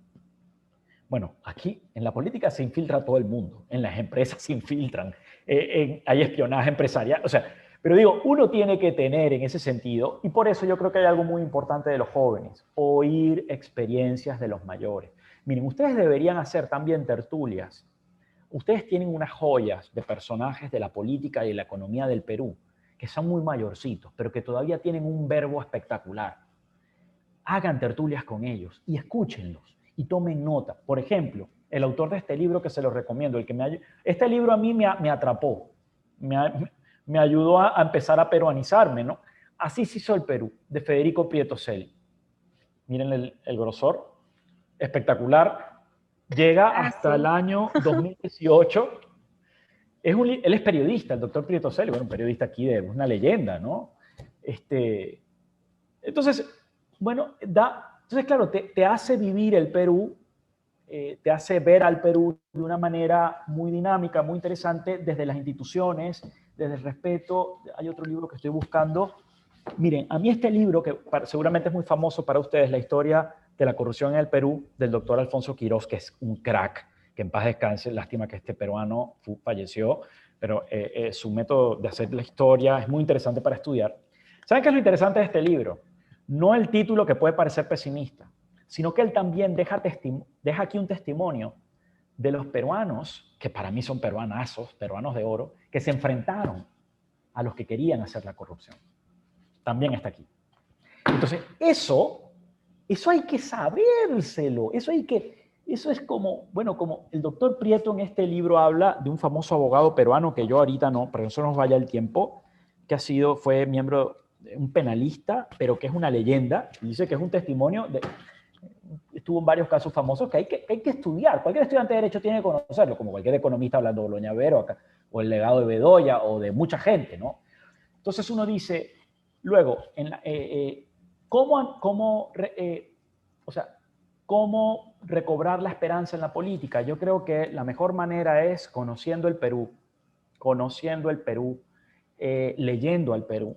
Bueno, aquí en la política se infiltra todo el mundo, en las empresas se infiltran, hay espionaje empresarial, o sea, pero digo, uno tiene que tener en ese sentido, y por eso yo creo que hay algo muy importante de los jóvenes, oír experiencias de los mayores. Miren, ustedes deberían hacer también tertulias, ustedes tienen unas joyas de personajes de la política y de la economía del Perú, que son muy mayorcitos, pero que todavía tienen un verbo espectacular. Hagan tertulias con ellos y escúchenlos y tomen nota. Por ejemplo, el autor de este libro, que se lo recomiendo, este libro a mí me atrapó, me ayudó a empezar a peruanizarme, ¿no? Así se hizo el Perú, de Federico Pietoselli. Miren el grosor, espectacular. Llega hasta el año 2018. Él es periodista, el doctor Pietoselli, bueno, un periodista aquí de una leyenda, ¿no? Entonces, bueno, entonces claro, te hace vivir el Perú, te hace ver al Perú de una manera muy dinámica, muy interesante, desde las instituciones, desde el respeto. Hay otro libro que estoy buscando. Miren, a mí este libro, que seguramente es muy famoso para ustedes, La historia de la corrupción en el Perú, del doctor Alfonso Quirós, que es un crack, que en paz descanse, lástima que este peruano falleció, pero su método de hacer la historia es muy interesante para estudiar. ¿Saben qué es lo interesante de este libro? No el título, que puede parecer pesimista, sino que él también deja aquí un testimonio de los peruanos, que para mí son peruanazos, peruanos de oro, que se enfrentaron a los que querían hacer la corrupción. También está aquí. Entonces, eso hay que sabérselo, eso es como, bueno, como el doctor Prieto en este libro habla de un famoso abogado peruano, que yo ahorita no, pero eso nos vaya el tiempo, que fue miembro, un penalista, pero que es una leyenda, y dice que es un testimonio, estuvo en varios casos famosos que hay que estudiar. Cualquier estudiante de Derecho tiene que conocerlo, como cualquier economista hablando de Boloña Vero, o el legado de Bedoya, o de mucha gente, ¿no? Entonces uno dice, luego, ¿cómo recobrar la esperanza en la política? Yo creo que la mejor manera es conociendo el Perú, leyendo al Perú.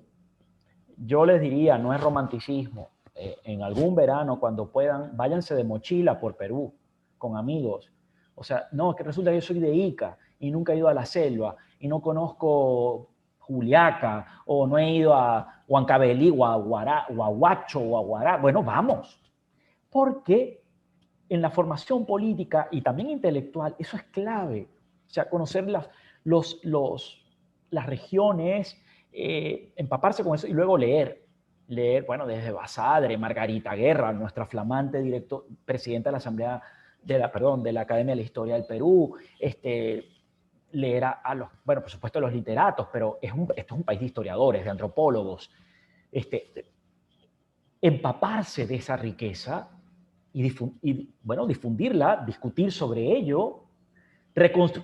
Yo les diría, no es romanticismo, en algún verano, cuando puedan, váyanse de mochila por Perú, con amigos. O sea, no, que resulta que yo soy de Ica, y nunca he ido a la selva, y no conozco Juliaca, o no he ido a Huancavelica, o a Huacho, o a Guará. Bueno, vamos. Porque en la formación política y también intelectual, eso es clave. O sea, conocer las regiones, empaparse con eso y luego leer, bueno, desde Basadre, Margarita Guerra, nuestra flamante presidenta de la Asamblea, de la Academia de la Historia del Perú, leer bueno, por supuesto, los literatos, pero esto es un país de historiadores, de antropólogos. Empaparse de esa riqueza y bueno, difundirla, discutir sobre ello.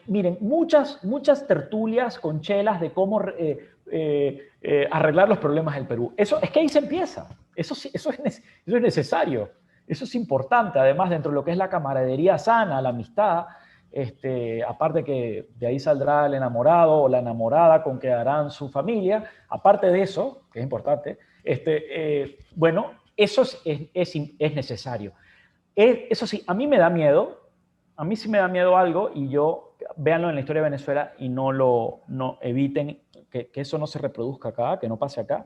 Miren, muchas tertulias con chelas de cómo arreglar los problemas del Perú. Es que ahí se empieza. Eso es necesario. Eso es importante, además, dentro de lo que es la camaradería sana, la amistad. Aparte que de ahí saldrá el enamorado o la enamorada con que harán su familia. Aparte de eso, que es importante, bueno, eso es necesario. Eso sí, a mí me da miedo. A mí sí me da miedo algo, y véanlo en la historia de Venezuela y no eviten que eso no se reproduzca acá, que no pase acá.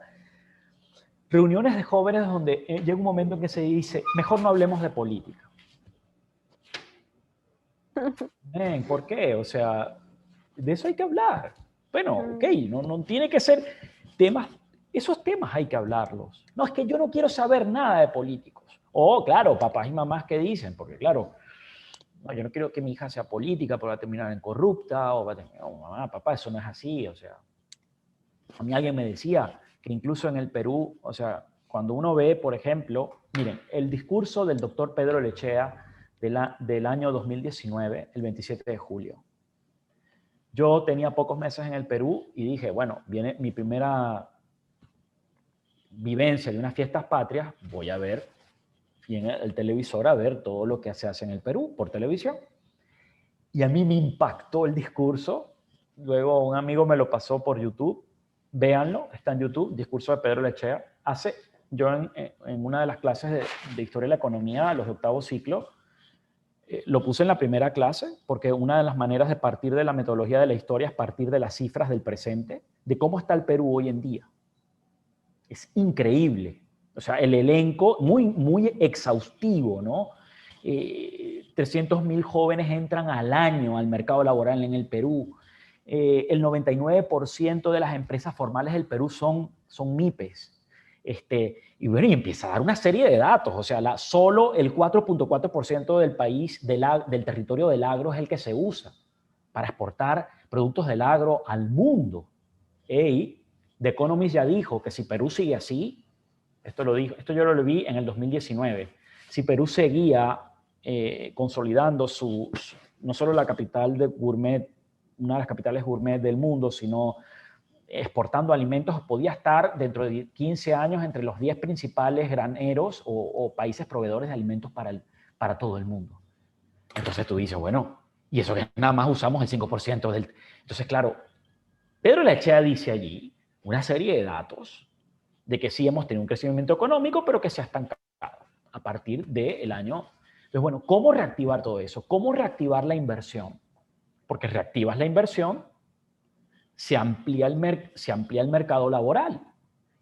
Reuniones de jóvenes donde llega un momento en que se dice, mejor no hablemos de política. ¿Por qué? O sea, de eso hay que hablar. Bueno, ok, no tiene que ser temas, esos temas hay que hablarlos. No, es que yo no quiero saber nada de políticos. Claro, papás y mamás que dicen, porque claro, no, yo no quiero que mi hija sea política porque va a terminar en corrupta, o va a terminar, mamá, papá, eso no es así. O sea, a mí alguien me decía que incluso en el Perú, o sea, cuando uno ve, por ejemplo, miren, el discurso del doctor Pedro Lechea del año 2019, el 27 de julio. Yo tenía pocos meses en el Perú y dije, bueno, viene mi primera vivencia de unas fiestas patrias, voy a ver y en el televisor a ver todo lo que se hace en el Perú por televisión. Y a mí me impactó el discurso. Luego un amigo me lo pasó por YouTube. Véanlo, está en YouTube, discurso de Pedro Lechea. Yo en una de las clases de Historia de la Economía, los de octavo ciclo, lo puse en la primera clase, porque una de las maneras de partir de la metodología de la historia es partir de las cifras del presente, de cómo está el Perú hoy en día. Es increíble. O sea, el elenco muy exhaustivo, ¿no? 300.000 jóvenes entran al año al mercado laboral en el Perú. El 99% de las empresas formales del Perú son MIPES. Y bueno, y empieza a dar una serie de datos. O sea, solo el 4.4% del país, del territorio del agro es el que se usa para exportar productos del agro al mundo. The Economist ya dijo que si Perú sigue así, esto yo lo vi en el 2019, si Perú seguía consolidando no solo la capital de gourmet, una de las capitales gourmet del mundo, sino exportando alimentos, podía estar dentro de 15 años entre los 10 principales graneros o países proveedores de alimentos para todo el mundo. Entonces tú dices, bueno, y eso que nada más usamos el 5% del... Entonces, claro, Pedro Lechea dice allí una serie de datos de que sí hemos tenido un crecimiento económico, pero que se ha estancado a partir del año... Entonces, bueno, ¿cómo reactivar todo eso? ¿Cómo reactivar la inversión? Porque reactivas la inversión, se amplía el mercado laboral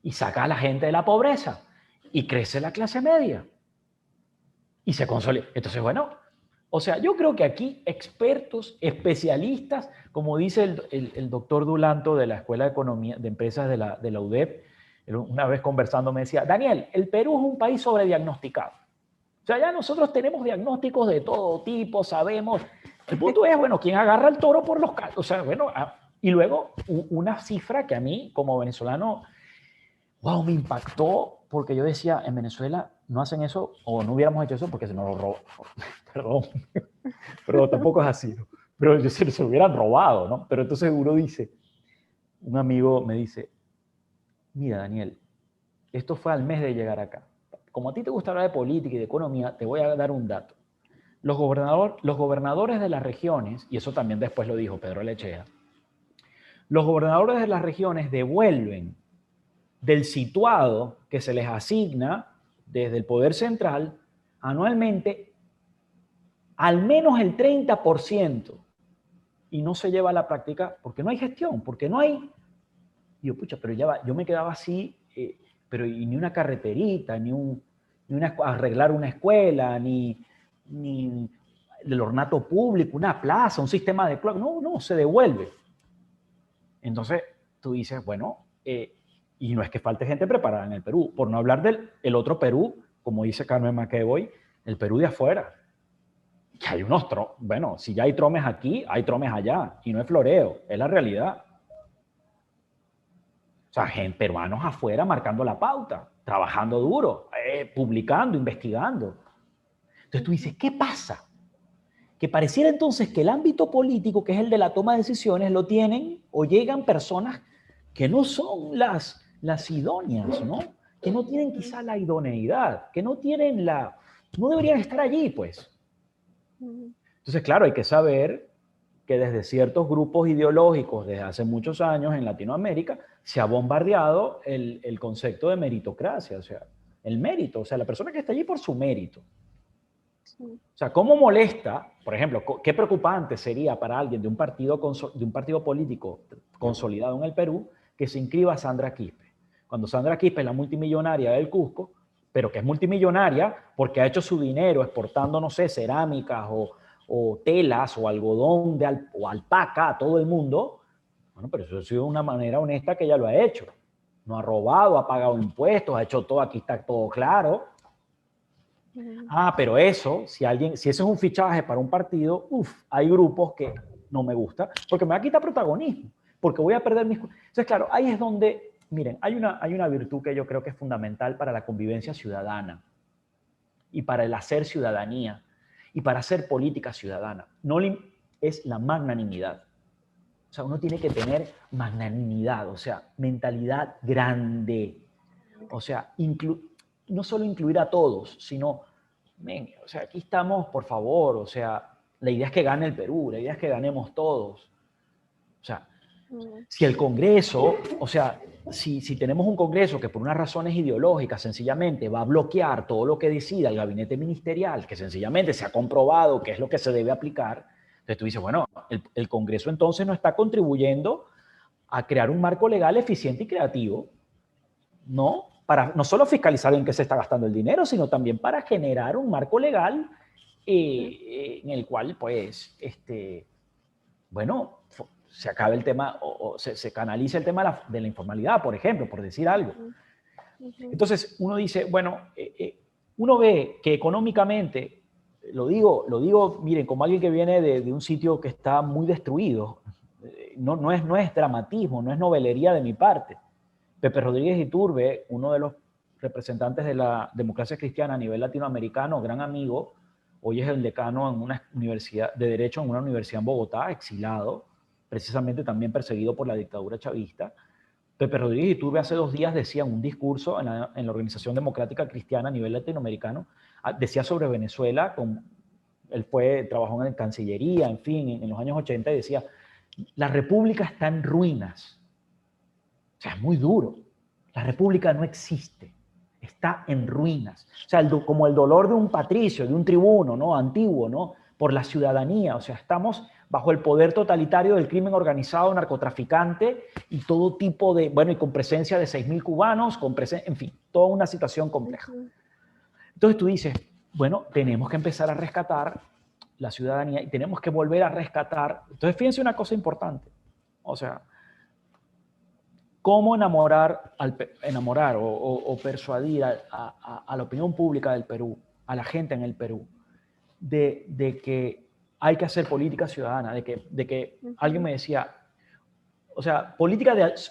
y saca a la gente de la pobreza y crece la clase media y se consolida. Entonces, bueno, o sea, yo creo que aquí expertos, especialistas, como dice el doctor Dulanto de la Escuela de Economía de Empresas de la UDEP, una vez conversando me decía, Daniel, el Perú es un país sobrediagnosticado. O sea, ya nosotros tenemos diagnósticos de todo tipo, sabemos. El punto es, bueno, ¿quién agarra el toro por los callos? O sea, bueno, y luego una cifra que a mí, como venezolano, wow, me impactó, porque yo decía, en Venezuela no hacen eso, o no hubiéramos hecho eso porque se nos lo roban. Perdón, pero tampoco es así, ¿no? Pero se lo hubieran robado, ¿no? Pero entonces uno dice, un amigo me dice, mira, Daniel, esto fue al mes de llegar acá. Como a ti te gusta hablar de política y de economía, te voy a dar un dato. Los gobernadores de las regiones, y eso también después lo dijo Pedro Lechea, los gobernadores de las regiones devuelven del situado que se les asigna desde el Poder Central anualmente al menos el 30%, y no se lleva a la práctica porque no hay gestión, porque no hay... Y yo, pucha, pero ya va, yo me quedaba así, pero y ni una carreterita, arreglar una escuela, ni el ornato público, una plaza, un sistema de cloaca, no, se devuelve. Entonces tú dices, bueno, y no es que falte gente preparada en el Perú, por no hablar del otro Perú, como dice Carmen McEvoy, el Perú de afuera. Que hay unos bueno, si ya hay tromes aquí, hay tromes allá, y no es floreo, es la realidad. O sea, peruanos afuera marcando la pauta, trabajando duro, publicando, investigando. Entonces tú dices, ¿qué pasa? Que pareciera entonces que el ámbito político, que es el de la toma de decisiones, lo tienen o llegan personas que no son las idóneas, ¿no? Que no tienen quizá la idoneidad, que no tienen no deberían estar allí, pues. Entonces, claro, hay que saber que desde ciertos grupos ideológicos desde hace muchos años en Latinoamérica se ha bombardeado el concepto de meritocracia, o sea, el mérito, o sea, la persona que está allí por su mérito. O sea, ¿cómo molesta, por ejemplo, qué preocupante sería para alguien de un partido político consolidado en el Perú que se inscriba Sandra Quispe? Cuando Sandra Quispe es la multimillonaria del Cusco, pero que es multimillonaria porque ha hecho su dinero exportando, no sé, cerámicas o telas o algodón o alpaca a todo el mundo, bueno, pero eso ha sido una manera honesta que ella lo ha hecho. No ha robado, ha pagado impuestos, ha hecho todo, aquí está todo claro. Pero eso, si ese es un fichaje para un partido, hay grupos que no me gusta, porque me va a quitar protagonismo, porque voy a perder mis... Entonces, claro, ahí es donde, miren, hay una virtud que yo creo que es fundamental para la convivencia ciudadana y para el hacer ciudadanía y para hacer política ciudadana. Es la magnanimidad. O sea, uno tiene que tener magnanimidad, o sea, mentalidad grande. O sea, no solo incluir a todos, sino, o sea, aquí estamos, por favor, o sea, la idea es que gane el Perú, la idea es que ganemos todos. O sea, si el Congreso, o sea, si tenemos un Congreso que por unas razones ideológicas sencillamente va a bloquear todo lo que decida el gabinete ministerial, que sencillamente se ha comprobado que es lo que se debe aplicar, entonces tú dices, bueno, el Congreso entonces no está contribuyendo a crear un marco legal eficiente y creativo, ¿no? Para no solo fiscalizar en qué se está gastando el dinero, sino también para generar un marco legal en el cual, pues, bueno, se acabe el tema, o se canaliza el tema de la informalidad, por ejemplo, por decir algo. Entonces, uno dice, bueno, uno ve que económicamente, lo digo, miren, como alguien que viene de un sitio que está muy destruido, no es dramatismo, no es novelería de mi parte. Pepe Rodríguez Iturbe, uno de los representantes de la democracia cristiana a nivel latinoamericano, gran amigo, hoy es el decano en una universidad de Derecho en una universidad en Bogotá, exilado, precisamente también perseguido por la dictadura chavista. Pepe Rodríguez Iturbe hace 2 días decía en un discurso en la Organización Democrática Cristiana a nivel latinoamericano, decía sobre Venezuela, él trabajó en la Cancillería, en fin, en los años 80, y decía, la república está en ruinas. O sea, es muy duro. La república no existe, está en ruinas. O sea, como el dolor de un patricio, de un tribuno, ¿no? Antiguo, ¿no? Por la ciudadanía. O sea, estamos bajo el poder totalitario del crimen organizado, narcotraficante y todo tipo de, bueno, y con presencia de 6.000 cubanos, en fin, toda una situación compleja. Entonces tú dices, bueno, tenemos que empezar a rescatar la ciudadanía y tenemos que volver a rescatar. Entonces fíjense una cosa importante, o sea, cómo enamorar o persuadir a la opinión pública del Perú, a la gente en el Perú, de que hay que hacer política ciudadana, de que alguien me decía, o sea,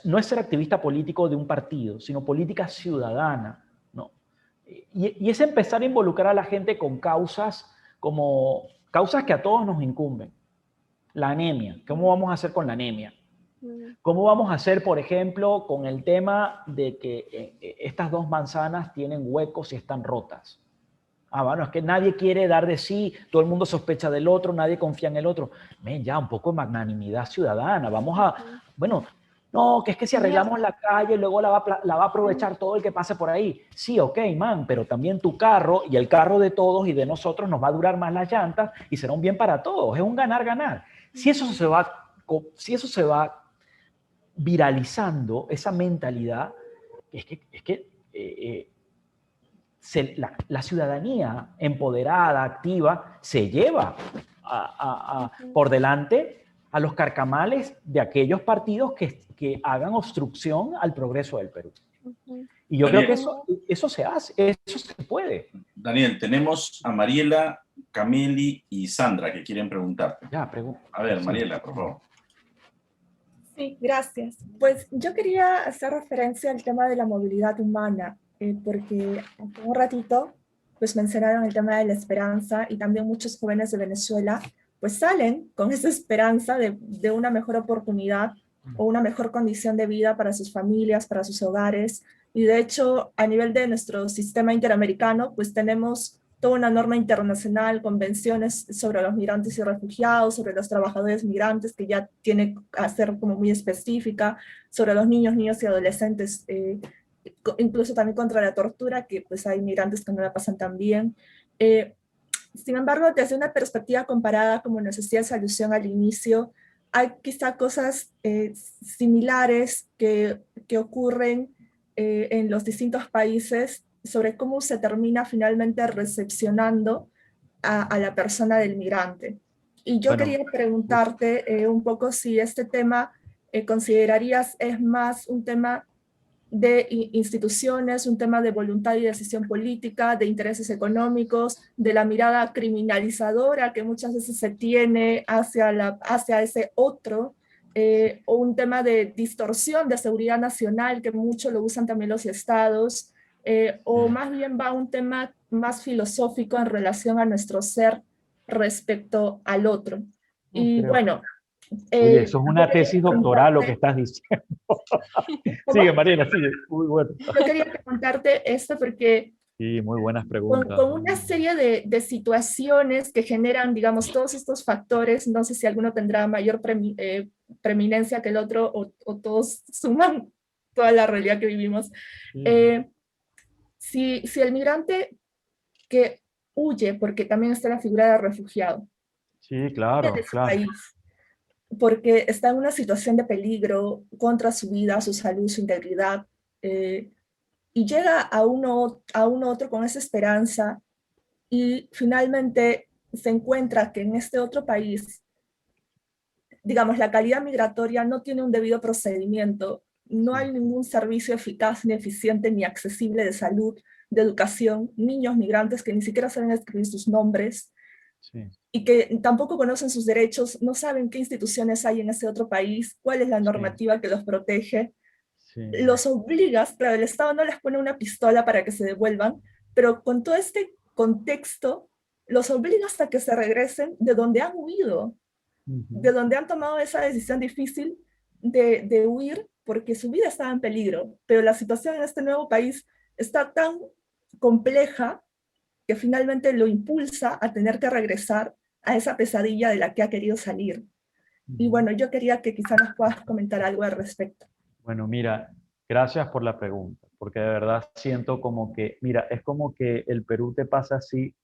no es ser activista político de un partido, sino política ciudadana, ¿no? Y es empezar a involucrar a la gente con causas que a todos nos incumben. La anemia, ¿cómo vamos a hacer con la anemia? ¿Cómo vamos a hacer, por ejemplo, con el tema de que estas 2 manzanas tienen huecos y están rotas? Bueno, es que nadie quiere dar de sí, todo el mundo sospecha del otro, nadie confía en el otro. Ya, un poco de magnanimidad ciudadana. Vamos a, bueno, no, que es que si arreglamos la calle, luego la va a aprovechar todo el que pase por ahí. Sí, ok, man, pero también tu carro y el carro de todos y de nosotros nos va a durar más las llantas y será un bien para todos. Es un ganar-ganar. Si eso se va viralizando, esa mentalidad, la ciudadanía empoderada, activa, se lleva por delante a los carcamales de aquellos partidos que hagan obstrucción al progreso del Perú. Y yo creo que eso se hace, eso se puede. Daniel, tenemos a Mariela, Cameli y Sandra que quieren preguntar. A ver, Mariela, por favor. Sí, gracias. Pues yo quería hacer referencia al tema de la movilidad humana, porque hace un ratito pues mencionaron el tema de la esperanza y también muchos jóvenes de Venezuela pues salen con esa esperanza de una mejor oportunidad o una mejor condición de vida para sus familias, para sus hogares. Y de hecho, a nivel de nuestro sistema interamericano, pues tenemos toda una norma internacional, convenciones sobre los migrantes y refugiados, sobre los trabajadores migrantes, que ya tiene que ser como muy específica, sobre los niños y adolescentes, incluso también contra la tortura, que pues hay migrantes que no la pasan tan bien. Sin embargo, desde una perspectiva comparada, como nos hacías alusión al inicio, hay quizá cosas similares que ocurren en los distintos países sobre cómo se termina finalmente recepcionando a la persona del migrante. Y yo quería preguntarte un poco si este tema considerarías es más un tema de instituciones, un tema de voluntad y decisión política, de intereses económicos, de la mirada criminalizadora que muchas veces se tiene hacia ese otro, o un tema de distorsión de seguridad nacional que mucho lo usan también los estados, o más bien va a un tema más filosófico en relación a nuestro ser respecto al otro. Y bueno... Oye, eso es una tesis doctoral lo que estás diciendo. Sigue, Mariela, sigue. Muy bueno. Yo quería preguntarte esto porque... Sí, muy buenas preguntas. Con una serie de situaciones que generan, digamos, todos estos factores, no sé si alguno tendrá mayor preeminencia que el otro, o todos suman toda la realidad que vivimos. Si el migrante que huye, porque también está la figura de refugiado. Sí, claro, de su claro. país, porque está en una situación de peligro contra su vida, su salud, su integridad, y llega a uno otro con esa esperanza, y finalmente se encuentra que en este otro país, digamos, la calidad migratoria no tiene un debido procedimiento, no hay ningún servicio eficaz, ni eficiente, ni accesible de salud, de educación, niños migrantes que ni siquiera saben escribir sus nombres, y que tampoco conocen sus derechos, no saben qué instituciones hay en ese otro país, cuál es la normativa que los protege. Los obligas, claro, el Estado no les pone una pistola para que se devuelvan, pero con todo este contexto, los obligas a que se regresen de donde han huido, de donde han tomado esa decisión difícil de huir porque su vida estaba en peligro. Pero la situación en este nuevo país está tan compleja que finalmente lo impulsa a tener que regresar a esa pesadilla de la que ha querido salir. Y bueno, yo quería que quizás nos puedas comentar algo al respecto. Bueno, mira, gracias por la pregunta, porque de verdad siento como que, mira, es como que el Perú te pasa así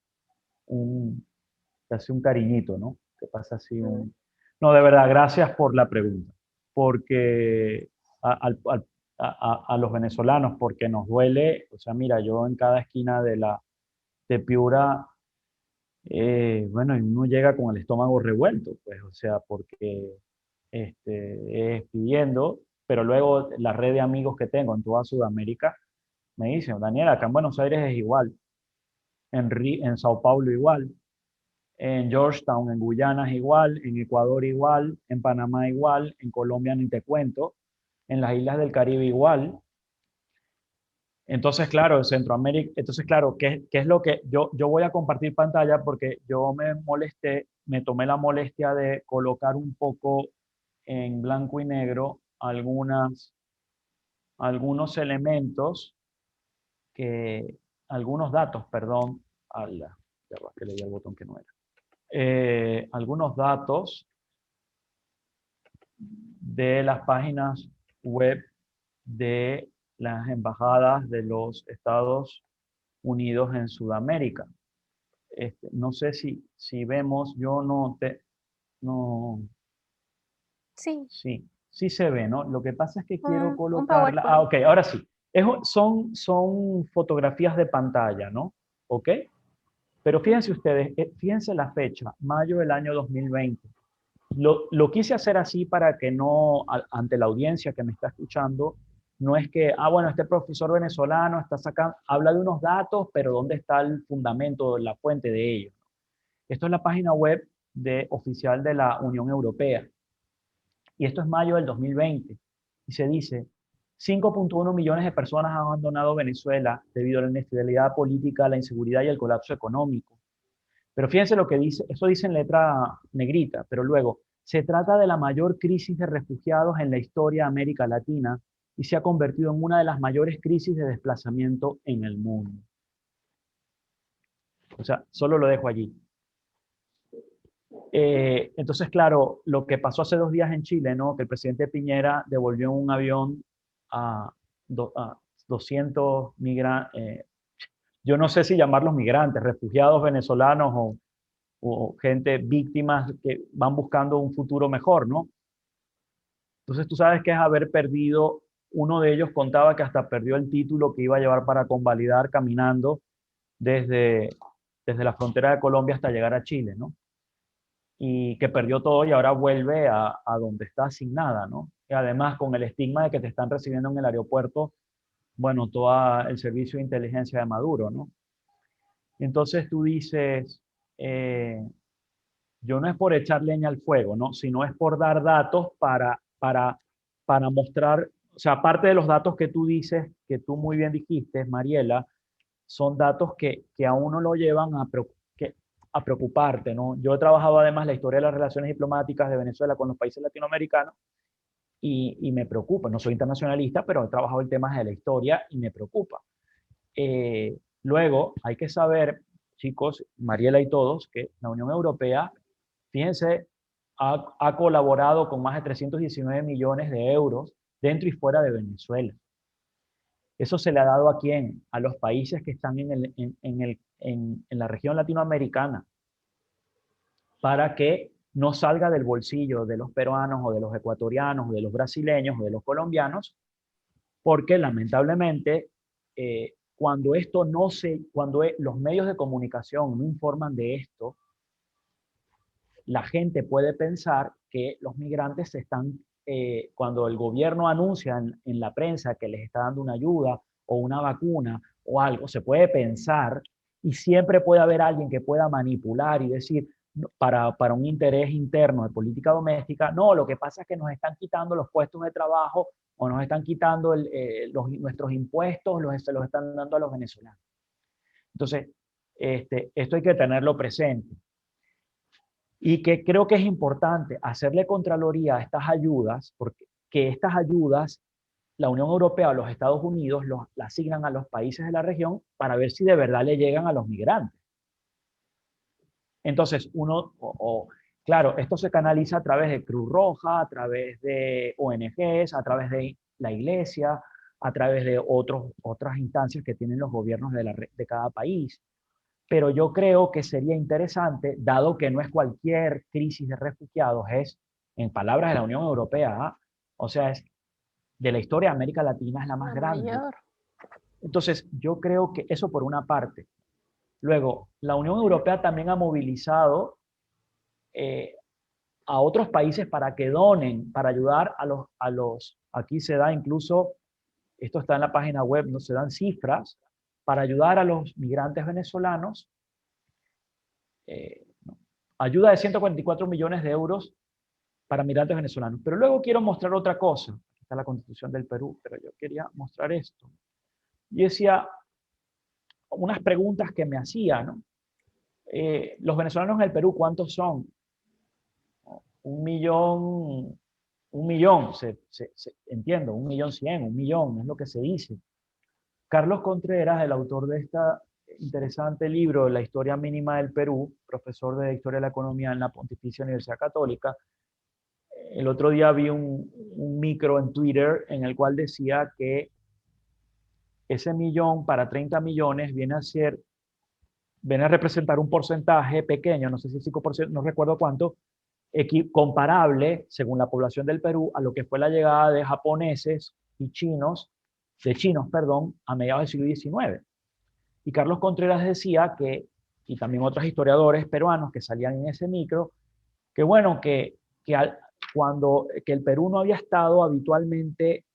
te hace un cariñito, ¿no? Te pasa así un... No, de verdad, gracias por la pregunta, porque a los venezolanos, porque nos duele, o sea, mira, yo en cada esquina de Piura, bueno, y uno llega con el estómago revuelto, pues, o sea, porque es pidiendo, pero luego la red de amigos que tengo en toda Sudamérica me dicen, Daniel, acá en Buenos Aires es igual, en Sao Paulo igual, en Georgetown, en Guyana es igual, en Ecuador igual, en Panamá igual, en Colombia ni te cuento, en las islas del Caribe igual. Entonces, claro, en Centroamérica, entonces, claro, ¿qué es lo que yo voy a compartir pantalla? Porque yo me tomé la molestia de colocar un poco en blanco y negro algunos elementos, algunos datos, perdón, ya va, que le di al botón que no era. Algunos datos de las páginas web de las embajadas de los Estados Unidos en Sudamérica. No sé si vemos, yo no. Sí. Sí se ve, ¿no? Lo que pasa es que quiero colocarla. Ah, ok, ahora sí. Son fotografías de pantalla, ¿no? ¿Ok? Pero fíjense ustedes, fíjense la fecha, mayo del año 2020. Lo quise hacer así para que no, ante la audiencia que me está escuchando, no es que, bueno, este profesor venezolano está sacando, habla de unos datos, pero ¿dónde está el fundamento, la fuente de ellos? Esto es la página web oficial de la Unión Europea. Y esto es mayo del 2020. Y se dice, 5.1 millones de personas han abandonado Venezuela debido a la inestabilidad política, la inseguridad y el colapso económico. Pero fíjense lo que dice, eso dice en letra negrita, pero luego, se trata de la mayor crisis de refugiados en la historia de América Latina y se ha convertido en una de las mayores crisis de desplazamiento en el mundo. O sea, solo lo dejo allí. Entonces, claro, lo que pasó hace 2 días en Chile, ¿no? Que el presidente Piñera devolvió un avión a 200 migrantes, yo no sé si llamarlos migrantes, refugiados venezolanos o gente víctimas que van buscando un futuro mejor, ¿no? Entonces tú sabes que es haber perdido, uno de ellos contaba que hasta perdió el título que iba a llevar para convalidar caminando desde la frontera de Colombia hasta llegar a Chile, ¿no? Y que perdió todo y ahora vuelve a donde está asignada, ¿no? Y además con el estigma de que te están recibiendo en el aeropuerto, bueno, todo el servicio de inteligencia de Maduro, ¿no? Entonces tú dices, yo no es por echar leña al fuego, ¿no? Sino es por dar datos para mostrar, o sea, aparte de los datos que tú dices, que tú muy bien dijiste, Mariela, son datos que a uno lo llevan a preocuparte, ¿no? Yo he trabajado además la historia de las relaciones diplomáticas de Venezuela con los países latinoamericanos y me preocupa. No soy internacionalista, pero he trabajado el tema de la historia y me preocupa. Luego, hay que saber, chicos, Mariela y todos, que la Unión Europea, fíjense, ha colaborado con más de 319 millones de euros dentro y fuera de Venezuela. Eso se le ha dado ¿a quién? A los países que están en la región latinoamericana, para que no salga del bolsillo de los peruanos o de los ecuatorianos o de los brasileños o de los colombianos, porque lamentablemente cuando los medios de comunicación no informan de esto, la gente puede pensar que los migrantes están, cuando el gobierno anuncia en la prensa que les está dando una ayuda o una vacuna o algo, se puede pensar y siempre puede haber alguien que pueda manipular y decir, para un interés interno de política doméstica, no, lo que pasa es que nos están quitando los puestos de trabajo o nos están quitando nuestros impuestos, se los están dando a los venezolanos. Entonces, esto hay que tenerlo presente. Y que creo que es importante hacerle contraloría a estas ayudas, porque estas ayudas, la Unión Europea o los Estados Unidos las asignan a los países de la región para ver si de verdad le llegan a los migrantes. Entonces, claro, esto se canaliza a través de Cruz Roja, a través de ONGs, a través de la iglesia, a través de otras instancias que tienen los gobiernos de cada país. Pero yo creo que sería interesante, dado que no es cualquier crisis de refugiados, es, en palabras de la Unión Europea, o sea, es de la historia de América Latina es la más grande. Entonces, yo creo que eso por una parte. Luego, la Unión Europea también ha movilizado a otros países para que donen, para ayudar a los, aquí se da incluso, esto está en la página web, no se dan cifras, para ayudar a los migrantes venezolanos, ayuda de 144 millones de euros para migrantes venezolanos. Pero luego quiero mostrar otra cosa. Aquí está la Constitución del Perú, pero yo quería mostrar esto. Y decía, unas preguntas que me hacía, ¿no? Los venezolanos en el Perú, ¿cuántos son? 1 millón, entiendo, 1.100.000, 1 millón, es lo que se dice. Carlos Contreras, el autor de este interesante libro, La historia mínima del Perú, profesor de Historia de la Economía en la Pontificia Universidad Católica, el otro día vi un micro en Twitter en el cual decía que ese millón para 30 millones viene a representar un porcentaje pequeño, no sé si 5%, no recuerdo cuánto, comparable, según la población del Perú, a lo que fue la llegada de japoneses y chinos, a mediados del siglo XIX. Y Carlos Contreras decía que, y también otros historiadores peruanos que salían en ese micro, que bueno, que el Perú no había estado habitualmente,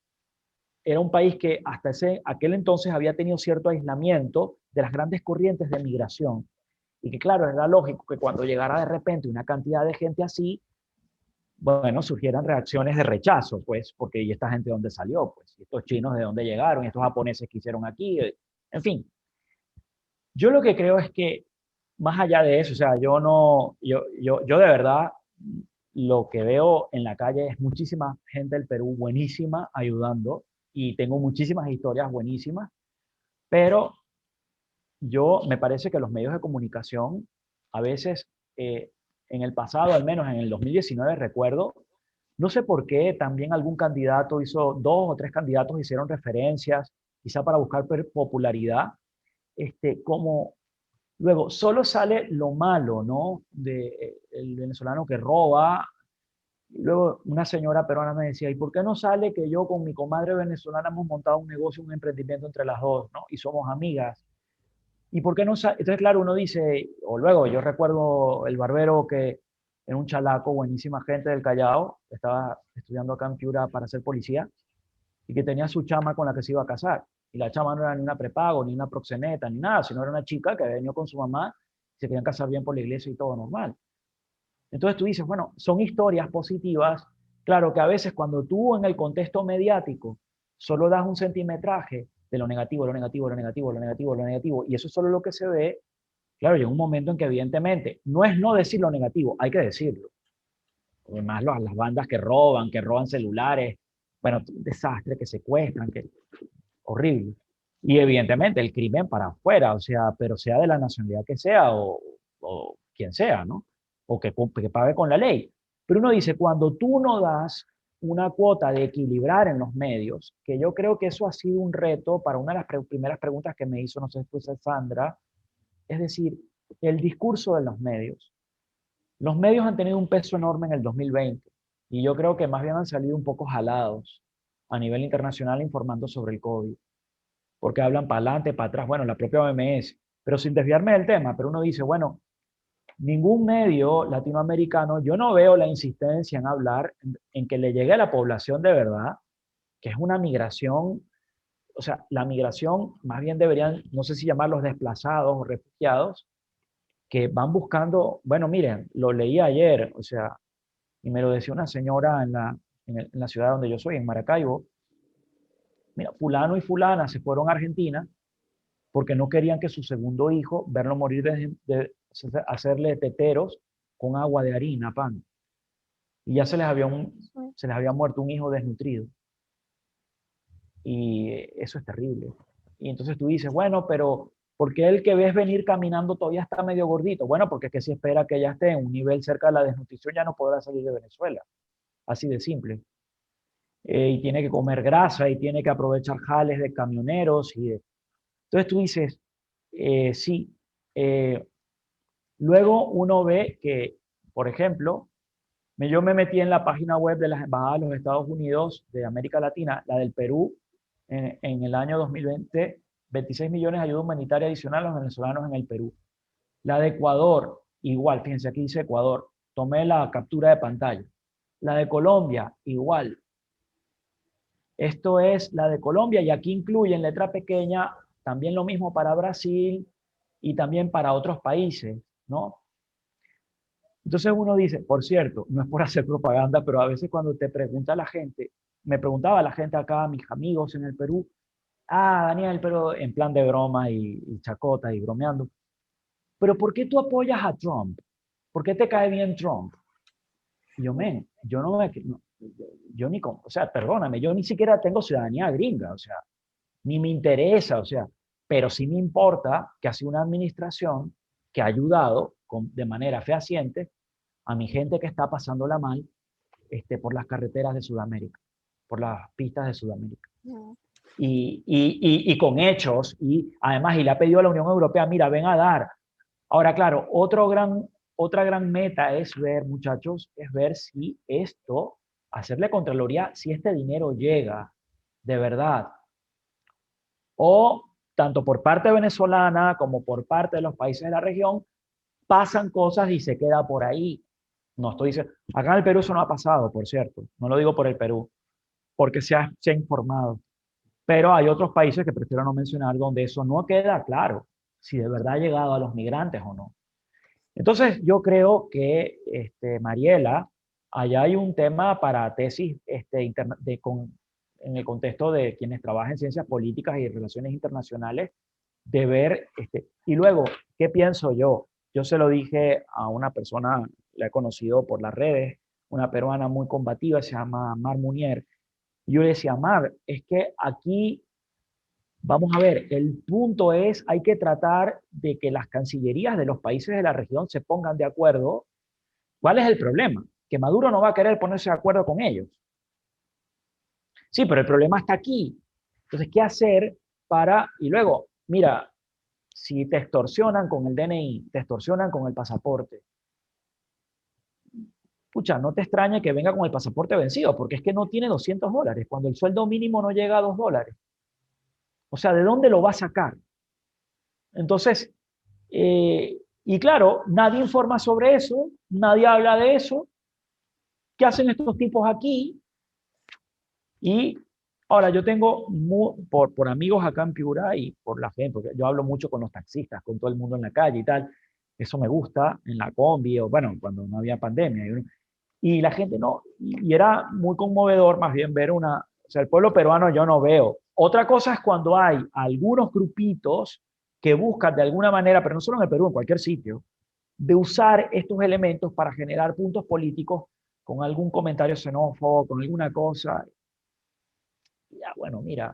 era un país que hasta aquel entonces había tenido cierto aislamiento de las grandes corrientes de migración. Y que claro, era lógico que cuando llegara de repente una cantidad de gente así, bueno, surgieran reacciones de rechazo, pues, porque ¿y esta gente de dónde salió? Pues, ¿y estos chinos de dónde llegaron? ¿Y estos japoneses que hicieron aquí? En fin. Yo lo que creo es que, más allá de eso, o sea, yo de verdad, lo que veo en la calle es muchísima gente del Perú buenísima ayudando, y tengo muchísimas historias buenísimas, pero me parece que los medios de comunicación, a veces, en el pasado, al menos en el 2019 recuerdo, no sé por qué también algún candidato 2 o 3 candidatos hicieron referencias, quizá para buscar popularidad, luego solo sale lo malo, ¿no? El venezolano que roba. Y luego una señora peruana me decía, ¿y por qué no sale que yo con mi comadre venezolana hemos montado un negocio, un emprendimiento entre las dos, ¿no? Y somos amigas? ¿Y por qué no sale? Entonces, claro, uno dice, o luego yo recuerdo el barbero que era un chalaco, buenísima gente del Callao, estaba estudiando acá en Piura para ser policía, y que tenía su chama con la que se iba a casar. Y la chama no era ni una prepago, ni una proxeneta, ni nada, sino era una chica que había venido con su mamá, se querían casar bien por la iglesia y todo normal. Entonces tú dices, bueno, son historias positivas. Claro que a veces cuando tú en el contexto mediático solo das un centimetraje de lo negativo, lo negativo, lo negativo, lo negativo, lo negativo, y eso es solo lo que se ve, claro, llega un momento en que evidentemente no es no decir lo negativo, hay que decirlo. Además las bandas que roban celulares, bueno, desastre, que secuestran, que horrible. Y evidentemente el crimen para afuera, o sea, pero sea de la nacionalidad que sea o quien sea, ¿no? O que pague con la ley. Pero uno dice, cuando tú no das una cuota de equilibrar en los medios, que yo creo que eso ha sido un reto para una de las primeras preguntas que me hizo, no sé si fue Sandra, es decir, el discurso de los medios. Los medios han tenido un peso enorme en el 2020 y yo creo que más bien han salido un poco jalados a nivel internacional informando sobre el COVID, porque hablan para adelante, para atrás, bueno, la propia OMS, pero sin desviarme del tema, pero uno dice, bueno, ningún medio latinoamericano, yo no veo la insistencia en hablar en que le llegue a la población de verdad, que es una migración, o sea, la migración más bien deberían, no sé si llamarlos desplazados o refugiados, que van buscando, bueno, miren, lo leí ayer, o sea, y me lo decía una señora en la ciudad donde yo soy, en Maracaibo. Mira, fulano y fulana se fueron a Argentina porque no querían que su segundo hijo, verlo morir de hacerle teteros con agua de harina, pan. Y ya se les había muerto un hijo desnutrido. Y eso es terrible. Y entonces tú dices, bueno, pero ¿por qué el que ves venir caminando todavía está medio gordito? Bueno, porque es que si espera que ya esté en un nivel cerca de la desnutrición, ya no podrá salir de Venezuela. Así de simple. Y tiene que comer grasa y tiene que aprovechar jales de camioneros. Entonces tú dices, sí. Luego uno ve que, por ejemplo, yo me metí en la página web de las embajadas de los Estados Unidos de América Latina, la del Perú, en el año 2020, 26 millones de ayuda humanitaria adicional a los venezolanos en el Perú. La de Ecuador, igual, fíjense, aquí dice Ecuador, tomé la captura de pantalla. La de Colombia, igual. Esto es la de Colombia y aquí incluye en letra pequeña también lo mismo para Brasil y también para otros países, ¿no? Entonces uno dice, por cierto, no es por hacer propaganda, pero a veces cuando te pregunta la gente, me preguntaba la gente acá, mis amigos en el Perú, Daniel, pero en plan de broma y chacota y bromeando, pero ¿por qué tú apoyas a Trump? ¿Por qué te cae bien Trump? Y yo, yo ni, o sea, perdóname, yo ni siquiera tengo ciudadanía gringa, o sea, ni me interesa, o sea, pero sí me importa que ha sido una administración que ha ayudado de manera fehaciente a mi gente que está pasándola mal por las carreteras de Sudamérica, por las pistas de Sudamérica. Y con hechos, y además, y le ha pedido a la Unión Europea, mira, ven a dar. Ahora, claro, otra gran meta es ver, muchachos, es ver si esto, hacerle Contraloría, si este dinero llega de verdad. O tanto por parte venezolana como por parte de los países de la región, pasan cosas y se queda por ahí. No estoy diciendo, acá en el Perú eso no ha pasado, por cierto. No lo digo por el Perú, porque se ha informado. Pero hay otros países que prefiero no mencionar donde eso no queda claro, si de verdad ha llegado a los migrantes o no. Entonces yo creo que, Mariela, allá hay un tema para tesis en el contexto de quienes trabajan en ciencias políticas y relaciones internacionales, de ver, y luego, ¿qué pienso yo? Yo se lo dije a una persona, la he conocido por las redes, una peruana muy combativa, se llama Mar Munier. Y yo le decía, Mar, es que aquí, vamos a ver, el punto es, hay que tratar de que las cancillerías de los países de la región se pongan de acuerdo. ¿Cuál es el problema? Que Maduro no va a querer ponerse de acuerdo con ellos. Sí, pero el problema está aquí. Entonces, ¿qué hacer para...? Y luego, mira, si te extorsionan con el DNI, te extorsionan con el pasaporte, pucha, no te extrañe que venga con el pasaporte vencido, porque es que no tiene $200, cuando el sueldo mínimo no llega a $2. O sea, ¿de dónde lo va a sacar? Entonces, y claro, nadie informa sobre eso, nadie habla de eso. ¿Qué hacen estos tipos aquí? Y ahora yo tengo, por amigos acá en Piura y por la gente, porque yo hablo mucho con los taxistas, con todo el mundo en la calle y tal, eso me gusta, en la combi, o bueno, cuando no había pandemia. Y la gente no, y era muy conmovedor más bien ver o sea, el pueblo peruano yo no veo. Otra cosa es cuando hay algunos grupitos que buscan de alguna manera, pero no solo en el Perú, en cualquier sitio, de usar estos elementos para generar puntos políticos con algún comentario xenófobo, con alguna cosa. Ya, bueno, mira,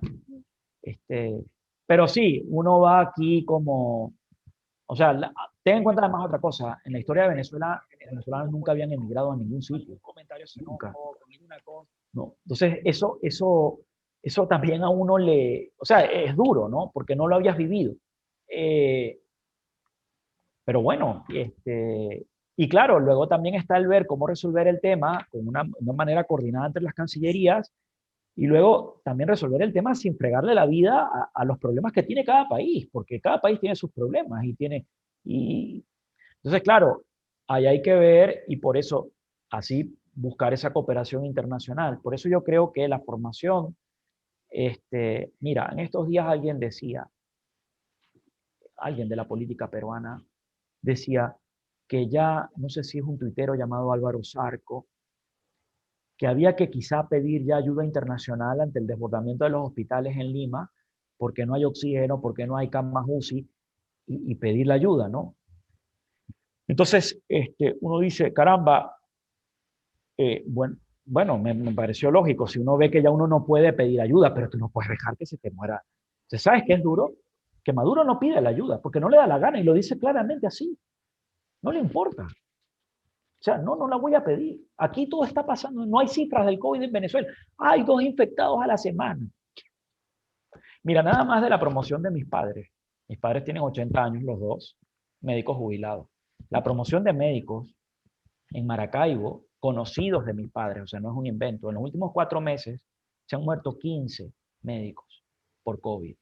pero sí, uno va aquí como, o sea, ten en cuenta además otra cosa, en la historia de Venezuela, los venezolanos nunca habían emigrado a ningún sitio, nunca. No. Entonces, eso también a uno o sea, es duro, ¿no? Porque no lo habías vivido. Pero bueno, y claro, luego también está el ver cómo resolver el tema con una manera coordinada entre las cancillerías, y luego también resolver el tema sin fregarle la vida a los problemas que tiene cada país, porque cada país tiene sus problemas y entonces, claro, ahí hay que ver y por eso así buscar esa cooperación internacional. Por eso yo creo que la formación, mira, en estos días alguien decía, alguien de la política peruana decía que ya, no sé si es un tuitero llamado Álvaro Zarco, que había que quizá pedir ya ayuda internacional ante el desbordamiento de los hospitales en Lima, porque no hay oxígeno, porque no hay camas UCI, y pedir la ayuda, ¿no? Entonces, uno dice, caramba, bueno, me pareció lógico, si uno ve que ya uno no puede pedir ayuda, pero tú no puedes dejar que se te muera. ¿Usted sabe qué es duro? Que Maduro no pide la ayuda, porque no le da la gana, y lo dice claramente así. No le importa. O sea, no la voy a pedir. Aquí todo está pasando, no hay cifras del COVID en Venezuela. Hay 2 infectados a la semana. Mira, nada más de la promoción de mis padres. Mis padres tienen 80 años los dos, médicos jubilados. La promoción de médicos en Maracaibo, conocidos de mis padres, o sea, no es un invento. En los últimos 4 meses se han muerto 15 médicos por COVID.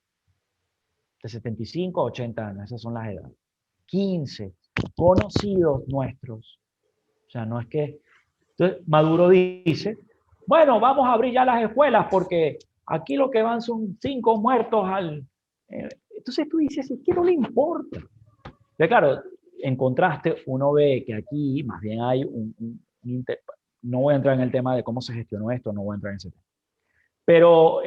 De 75 a 80 años, esas son las edades. 15 conocidos nuestros. O sea, no es que... Entonces, Maduro dice, bueno, vamos a abrir ya las escuelas porque aquí lo que van son 5 muertos al... Entonces tú dices, ¿qué no le importa? Pero claro, en contraste, uno ve que aquí más bien hay no voy a entrar en el tema de cómo se gestionó esto, no voy a entrar en ese tema. Pero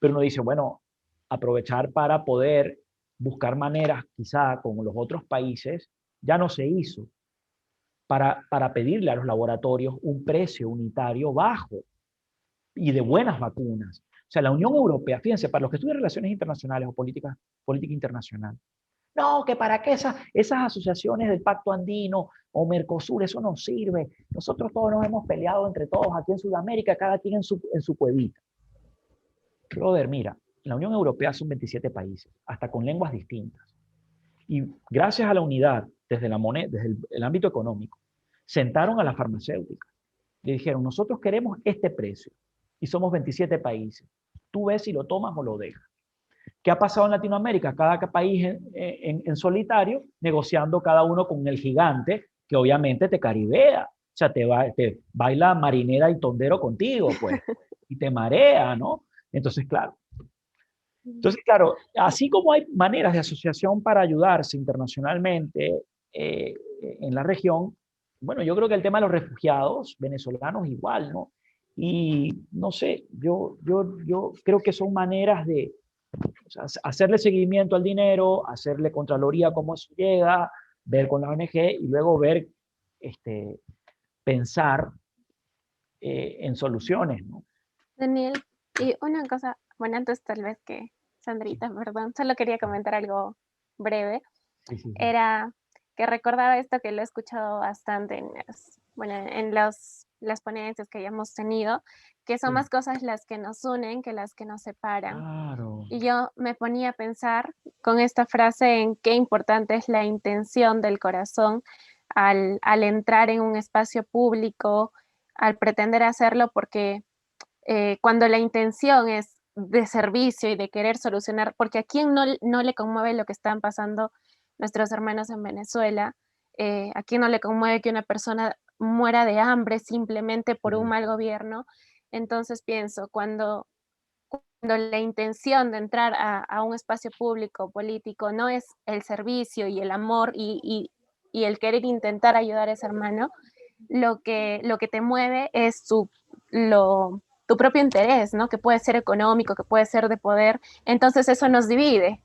uno dice, bueno, aprovechar para poder buscar maneras, quizá con los otros países, ya no se hizo, para pedirle a los laboratorios un precio unitario bajo y de buenas vacunas. O sea, la Unión Europea, fíjense, para los que estudian relaciones internacionales o política internacional, no, que para qué esas asociaciones del Pacto Andino o Mercosur, eso no sirve. Nosotros todos nos hemos peleado entre todos aquí en Sudamérica, cada quien en su cuevita. Brother, mira, la Unión Europea son 27 países, hasta con lenguas distintas. Y gracias a la unidad, desde la moneda, desde el ámbito económico, sentaron a las farmacéuticas. Le dijeron, nosotros queremos este precio. Y somos 27 países. Tú ves si lo tomas o lo dejas. ¿Qué ha pasado en Latinoamérica? Cada país en solitario, negociando cada uno con el gigante, que obviamente te caribea. O sea, te baila marinera y tondero contigo, pues. Y te marea, ¿no? Entonces, claro. Así como hay maneras de asociación para ayudarse internacionalmente en la región, bueno, yo creo que el tema de los refugiados venezolanos igual, ¿no? Y no sé, yo creo que son maneras de hacerle seguimiento al dinero, hacerle contraloría cómo eso llega, ver con la ONG y luego ver, pensar en soluciones, ¿no? Daniel, y una cosa, bueno, antes tal vez que Sandrita, perdón, solo quería comentar algo breve. Sí. Era que recordaba esto que lo he escuchado bastante en las ponencias que hayamos tenido, que son más cosas las que nos unen que las que nos separan. Claro. Y yo me ponía a pensar con esta frase en qué importante es la intención del corazón al entrar en un espacio público, al pretender hacerlo, porque cuando la intención es de servicio y de querer solucionar, porque a quién no le conmueve lo que están pasando nuestros hermanos en Venezuela, a quién no le conmueve que una persona muera de hambre simplemente por un mal gobierno. Entonces pienso, cuando la intención de entrar a un espacio público, político, no es el servicio y el amor y el querer intentar ayudar a ese hermano, lo que te mueve es tu propio interés, ¿no? Que puede ser económico, que puede ser de poder. Entonces eso nos divide.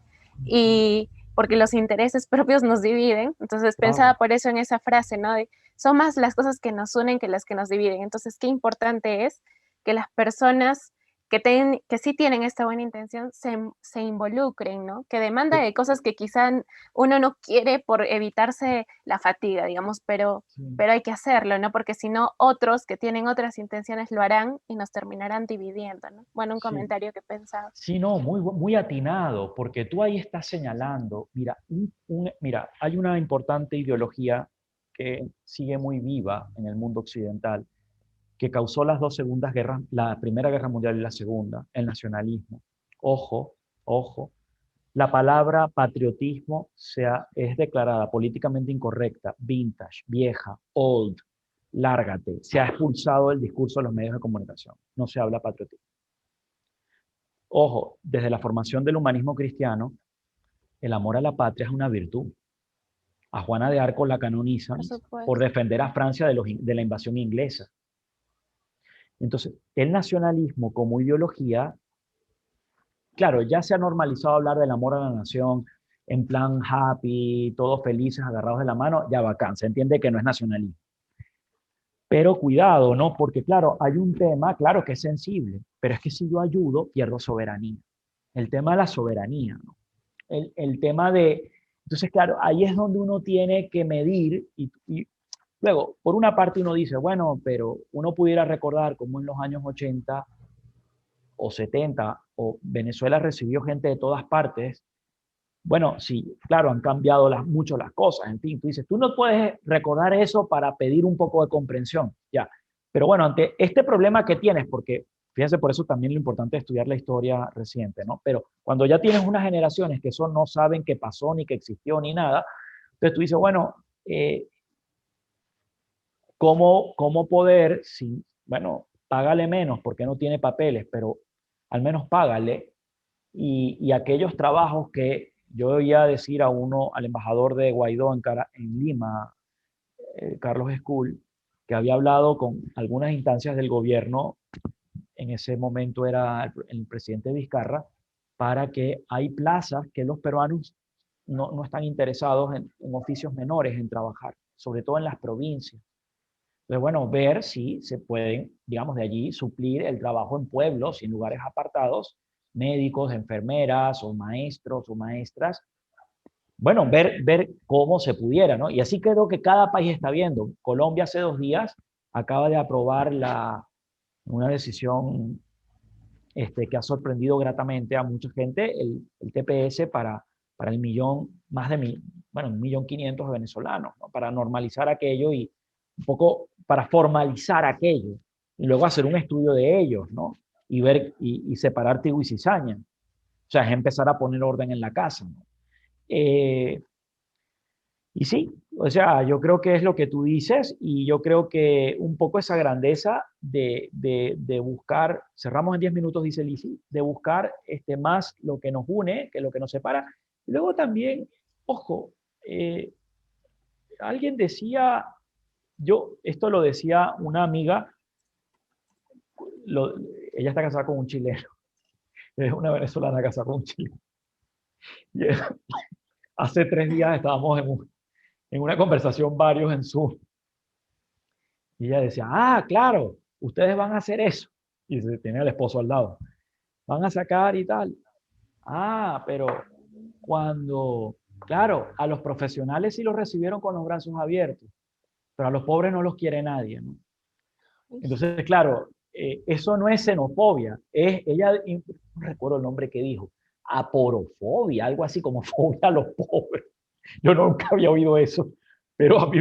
Y porque los intereses propios nos dividen. Entonces pensaba por eso en esa frase, ¿no? Son más las cosas que nos unen que las que nos dividen. Entonces, qué importante es que las personas que sí tienen esta buena intención se involucren, ¿no? Que demanda de cosas que quizá uno no quiere por evitarse la fatiga, digamos, pero hay que hacerlo, ¿no? Porque si no, otros que tienen otras intenciones lo harán y nos terminarán dividiendo, ¿no? Bueno, un comentario que pensaba. Sí, no, muy atinado, porque tú ahí estás señalando, mira, mira, hay una importante ideología que sigue muy viva en el mundo occidental, que causó las 2 segundas guerras, la Primera Guerra Mundial y la Segunda, el nacionalismo. Ojo, la palabra patriotismo es declarada políticamente incorrecta, vintage, vieja, old, lárgate. Se ha expulsado el discurso de los medios de comunicación. No se habla patriotismo. Ojo, desde la formación del humanismo cristiano, el amor a la patria es una virtud. A Juana de Arco la canonizan por defender a Francia de la invasión inglesa. Entonces, el nacionalismo como ideología, claro, ya se ha normalizado hablar del amor a la nación en plan happy, todos felices, agarrados de la mano, ya bacán, se entiende que no es nacionalismo. Pero cuidado, ¿no? Porque claro, hay un tema, claro que es sensible, pero es que si yo ayudo, pierdo soberanía. El tema de la soberanía, ¿no? El tema de... Entonces, claro, ahí es donde uno tiene que medir y luego, por una parte uno dice, bueno, pero uno pudiera recordar cómo en los años 80 o 70, o Venezuela recibió gente de todas partes. Bueno, sí, claro, han cambiado mucho las cosas. En fin, tú dices, tú no puedes recordar eso para pedir un poco de comprensión, ya. Pero bueno, ante este problema que tienes, porque fíjense, por eso también lo importante es estudiar la historia reciente, ¿no? Pero cuando ya tienes unas generaciones que eso no saben qué pasó, ni que existió, ni nada, entonces tú dices, bueno, ¿cómo poder, bueno, págale menos porque no tiene papeles, pero al menos págale, y aquellos trabajos que yo oía decir al embajador de Guaidó en Lima, Carlos Escul, que había hablado con algunas instancias del gobierno, en ese momento era el presidente Vizcarra, para que hay plazas que los peruanos no están interesados en oficios menores, en trabajar, sobre todo en las provincias. Entonces, bueno, ver si se pueden, digamos, de allí suplir el trabajo en pueblos y en lugares apartados, médicos, enfermeras o maestros o maestras. Bueno, ver cómo se pudiera, ¿no? Y así creo que cada país está viendo. Colombia hace 2 días acaba de aprobar una decisión que ha sorprendido gratamente a mucha gente, el TPS para el millón, más de 1.500.000 de venezolanos, ¿no? Para normalizar aquello y un poco para formalizar aquello, y luego hacer un estudio de ellos, ¿no? Y ver y separar trigo y cizaña. O sea, es empezar a poner orden en la casa, ¿no? Y sí, o sea, yo creo que es lo que tú dices, y yo creo que un poco esa grandeza de buscar, cerramos en 10 minutos, dice Lisi, de buscar más lo que nos une que lo que nos separa. Y luego también, ojo, alguien decía, esto lo decía una amiga, ella está casada con un chileno, es una venezolana casada con un chileno. Y hace 3 días estábamos en una conversación varios en Zoom. Y ella decía, claro, ustedes van a hacer eso. Y se tiene al esposo al lado. Van a sacar y tal. Pero claro, a los profesionales sí los recibieron con los brazos abiertos, pero a los pobres no los quiere nadie, ¿no? Entonces, claro, eso no es xenofobia. Ella, no recuerdo el nombre que dijo, aporofobia, algo así como fobia a los pobres. Yo nunca había oído eso, pero a mí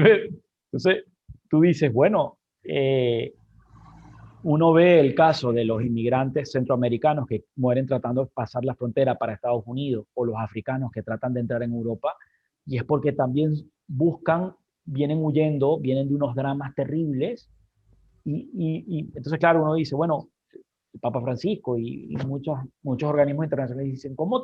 entonces tú dices, bueno, uno ve el caso de los inmigrantes centroamericanos que mueren tratando de pasar la frontera para Estados Unidos, o los africanos que tratan de entrar en Europa, y es porque también vienen huyendo, vienen de unos dramas terribles, y entonces, claro, uno dice, bueno, el Papa Francisco y muchos organismos internacionales dicen, ¿cómo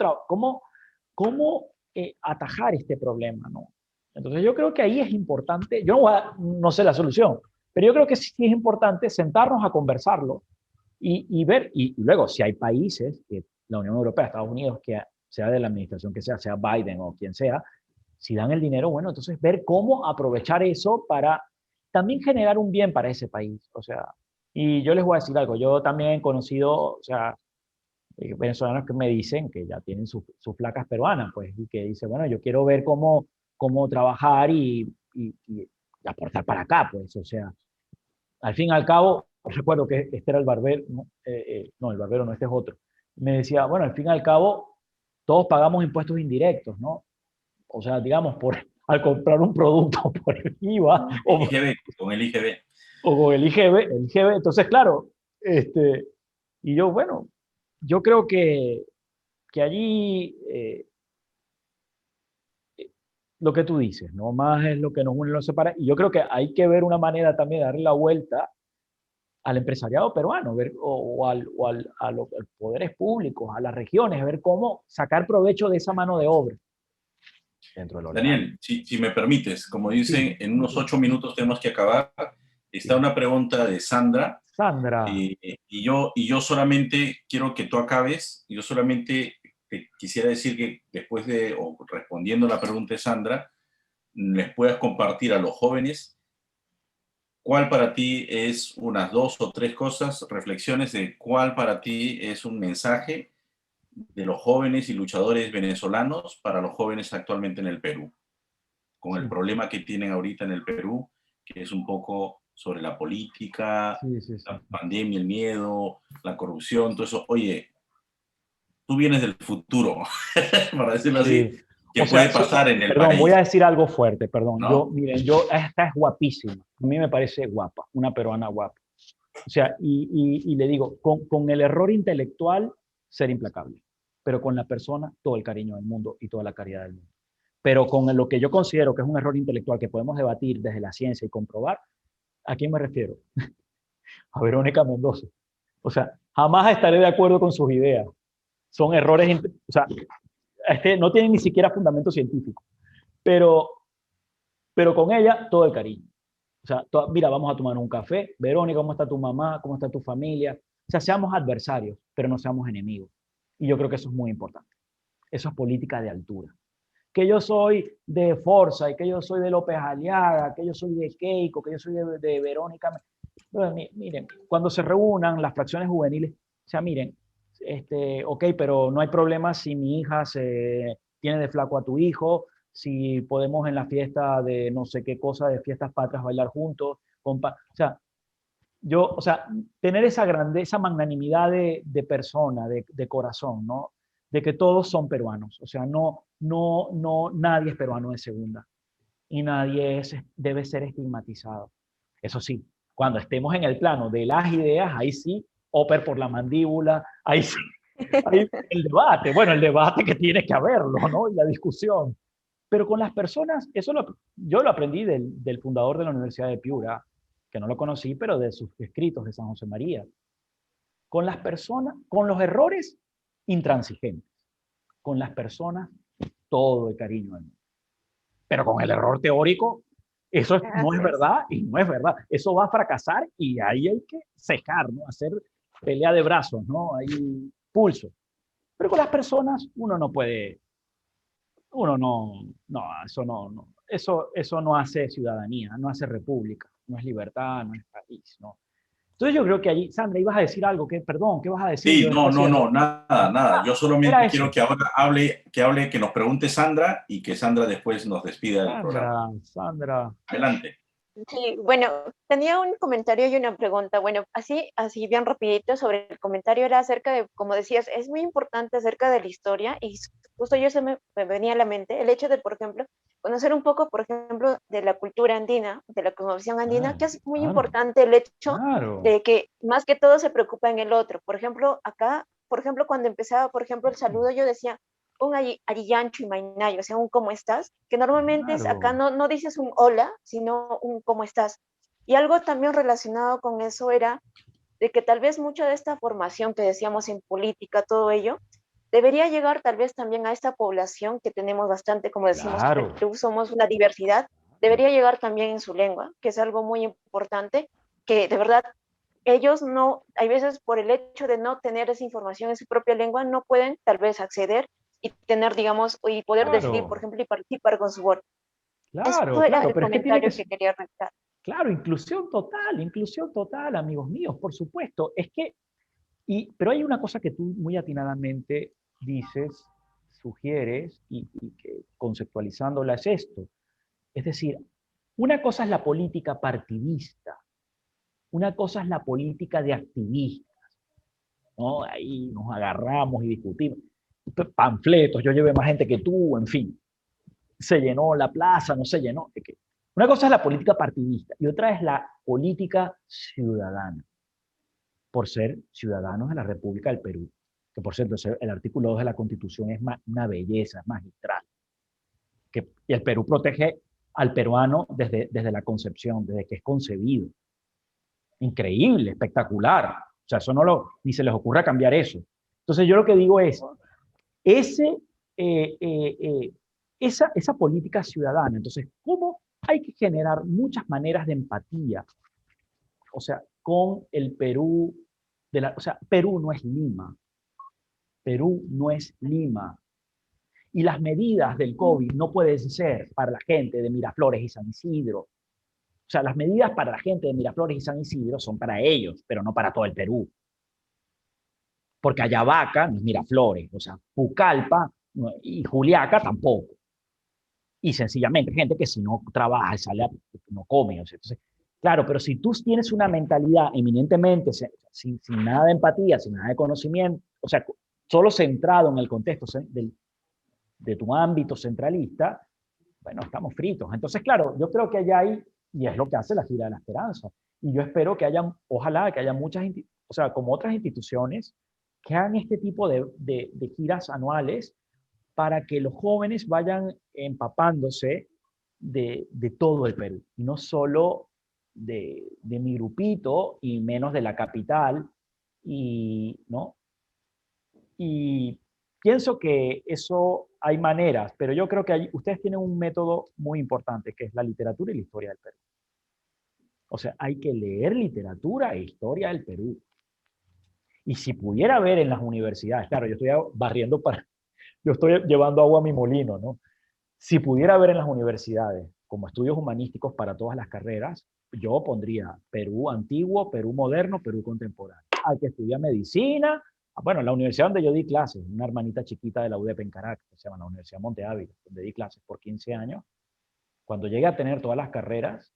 atajar este problema, ¿no? Entonces yo creo que ahí es importante, yo no sé la solución, pero yo creo que sí es importante sentarnos a conversarlo y ver, y luego si hay países, que la Unión Europea, Estados Unidos, que sea de la administración que sea Biden o quien sea, si dan el dinero, bueno, entonces ver cómo aprovechar eso para también generar un bien para ese país. O sea, y yo les voy a decir algo, yo también he conocido, o sea, venezolanos que me dicen que ya tienen sus placas peruanas, pues, y que dicen, bueno, yo quiero ver cómo trabajar y aportar para acá, pues, o sea, al fin y al cabo, recuerdo que este era el barbero, no, el barbero no, este es otro, me decía, bueno, al fin y al cabo, todos pagamos impuestos indirectos, ¿no? O sea, digamos, al comprar un producto por el IVA, con el IGB. O con el IGB, entonces, claro, y yo, bueno, yo creo que allí lo que tú dices, ¿no? Más es lo que nos une y nos separa. Y yo creo que hay que ver una manera también de darle la vuelta al empresariado peruano, ver, a los poderes públicos, a las regiones, ver cómo sacar provecho de esa mano de obra dentro de lo legal. Daniel, si me permites, como dicen, en unos 8 minutos tenemos que acabar. Está una pregunta de Sandra. Sandra. Y yo solamente quiero que tú acabes. Yo solamente te quisiera decir que después de, o respondiendo a la pregunta de Sandra, les puedas compartir a los jóvenes cuál para ti es unas 2 o 3 cosas, reflexiones de cuál para ti es un mensaje de los jóvenes y luchadores venezolanos para los jóvenes actualmente en el Perú, con el problema que tienen ahorita en el Perú, que es un poco sobre la política, la pandemia, el miedo, la corrupción, todo eso. Oye, tú vienes del futuro, para decirlo así, ¿qué puede pasar en el país? Voy a decir algo fuerte, perdón. ¿No? Miren, esta es guapísima. A mí me parece guapa, una peruana guapa. O sea, y le digo, con el error intelectual, ser implacable. Pero con la persona, todo el cariño del mundo y toda la caridad del mundo. Pero con lo que yo considero que es un error intelectual que podemos debatir desde la ciencia y comprobar, ¿a quién me refiero? A Verónica Mendoza. O sea, jamás estaré de acuerdo con sus ideas. Son errores, o sea, no tienen ni siquiera fundamento científico. Pero con ella, todo el cariño. O sea, mira, vamos a tomar un café. Verónica, ¿cómo está tu mamá? ¿Cómo está tu familia? O sea, seamos adversarios, pero no seamos enemigos. Y yo creo que eso es muy importante. Eso es política de altura. Que yo soy de Forza, y que yo soy de López Aliaga, que yo soy de Keiko, que yo soy de Verónica. Pero, miren, cuando se reúnan las fracciones juveniles, o sea, miren, ok, pero no hay problema si mi hija se tiene de flaco a tu hijo, si podemos en la fiesta de no sé qué cosa, de fiestas patrias, bailar juntos. O sea, tener esa grandeza, magnanimidad de persona, de corazón, ¿no? De que todos son peruanos. O sea, nadie es peruano de segunda. Y nadie debe ser estigmatizado. Eso sí, cuando estemos en el plano de las ideas, ahí sí, óper por la mandíbula, ahí sí, ahí el debate. Bueno, el debate que tiene que haberlo, ¿no? Y la discusión. Pero con las personas, yo lo aprendí del fundador de la Universidad de Piura, que no lo conocí, pero de sus escritos de San José María. Con las personas, con los errores, intransigentes. Con las personas, todo el cariño del mundo. Pero con el error teórico, eso no es verdad y no es verdad. Eso va a fracasar y ahí hay que cejar, ¿no? Hacer pelea de brazos, ¿no? Hay pulso. Pero con las personas uno no puede, eso no hace ciudadanía, no hace república, no es libertad, no es país, ¿no? Entonces yo creo que allí, Sandra, ibas a decir algo, perdón, ¿qué vas a decir? Sí, no, nada. Yo solamente quiero que ahora que nos pregunte Sandra y que Sandra después nos despida del programa. Sandra. Adelante. Sí, bueno, tenía un comentario y una pregunta. Bueno, así bien rapidito sobre el comentario era acerca de, como decías, es muy importante acerca de la historia y justo yo se me venía a la mente el hecho de, por ejemplo, conocer un poco, por ejemplo, de la cultura andina, de la cosmovisión andina, que es muy importante el hecho de que más que todo se preocupa en el otro. Por ejemplo, acá, cuando empezaba, por ejemplo, el saludo, yo decía, un arillancho y mainayo, o sea, un cómo estás, que normalmente acá no dices un hola, sino un cómo estás. Y algo también relacionado con eso era de que tal vez mucha de esta formación que decíamos en política, todo ello, debería llegar tal vez también a esta población que tenemos bastante, como decimos, en el Perú somos una diversidad, debería llegar también en su lengua, que es algo muy importante, que de verdad ellos no, hay veces por el hecho de no tener esa información en su propia lengua, no pueden tal vez acceder y tener, digamos, y poder decidir, por ejemplo, y participar con su voto. Eso era el comentario que quería realizar. Claro, inclusión total, amigos míos, por supuesto. Pero hay una cosa que tú muy atinadamente dices, sugieres, y que conceptualizándola es esto. Es decir, una cosa es la política partidista, una cosa es la política de activistas, ¿no? Ahí nos agarramos y discutimos. Panfletos, yo llevé más gente que tú, en fin. Se llenó la plaza, no se llenó. Una cosa es la política partidista y otra es la política ciudadana, por ser ciudadanos de la República del Perú, que por cierto el artículo 2 de la Constitución es una belleza, es magistral. que el Perú protege al peruano desde la concepción, desde que es concebido. Increíble, espectacular. O sea, eso ni se les ocurra cambiar eso. Entonces yo lo que digo es, esa política ciudadana, entonces, ¿cómo hay que generar muchas maneras de empatía? O sea, con el Perú, o sea, Perú no es Lima. Perú no es Lima. Y las medidas del COVID no pueden ser para la gente de Miraflores y San Isidro. O sea, las medidas para la gente de Miraflores y San Isidro son para ellos, pero no para todo el Perú. Porque Ayabaca no es Miraflores, o sea, Pucallpa y Juliaca tampoco. Y sencillamente gente que si no trabaja, no come. O sea, entonces, claro, pero si tú tienes una mentalidad eminentemente sin nada de empatía, sin nada de conocimiento, o sea, solo centrado en el contexto de tu ámbito centralista, bueno, estamos fritos. Entonces, claro, yo creo que allá hay, y es lo que hace la Gira de la Esperanza, y yo espero que haya, ojalá que haya muchas, o sea, como otras instituciones, que hagan este tipo de giras anuales para que los jóvenes vayan empapándose de todo el Perú, y no solo de mi grupito, y menos de la capital, ¿no? Y pienso que eso hay maneras, pero yo creo que ustedes tienen un método muy importante, que es la literatura y la historia del Perú. O sea, hay que leer literatura e historia del Perú. Y si pudiera ver en las universidades, claro, yo estoy llevando agua a mi molino, ¿no? Si pudiera ver en las universidades como estudios humanísticos para todas las carreras, yo pondría Perú antiguo, Perú moderno, Perú contemporáneo. Hay que estudiar medicina. Bueno, la universidad donde yo di clases, una hermanita chiquita de la UDEP en Caracas, que se llama la Universidad Monte Ávila, donde di clases por 15 años, cuando llegue a tener todas las carreras,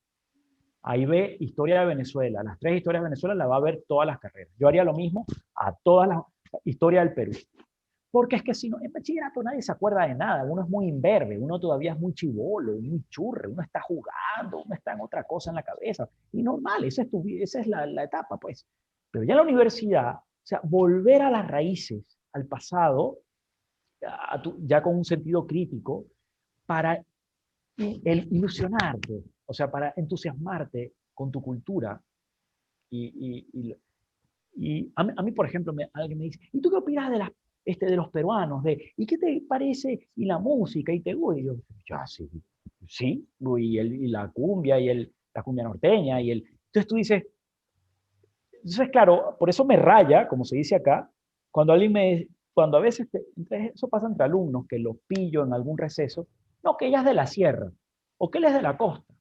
ahí ve historia de Venezuela, las 3 historias de Venezuela la va a ver todas las carreras. Yo haría lo mismo a todas las historias del Perú. Porque es que si no, en bachillerato nadie se acuerda de nada, uno es muy imberbe, uno todavía es muy chibolo, muy churre, uno está jugando, uno está en otra cosa en la cabeza. Y normal, esa es la etapa, pues. Pero ya en la universidad, o sea, volver a las raíces, al pasado, ya con un sentido crítico, para ilusionarte, o sea, para entusiasmarte con tu cultura. Y a mí, por ejemplo, alguien me dice, ¿y tú qué opinas de los peruanos? ¿Y qué te parece? Y la música, y te gusta. Y yo, ya, sí, y la cumbia, la cumbia norteña, Entonces tú dices, entonces, claro, por eso me raya, como se dice acá, cuando a veces, eso pasa entre alumnos, que los pillo en algún receso, no, que ella es de la sierra, o que él es de la costa.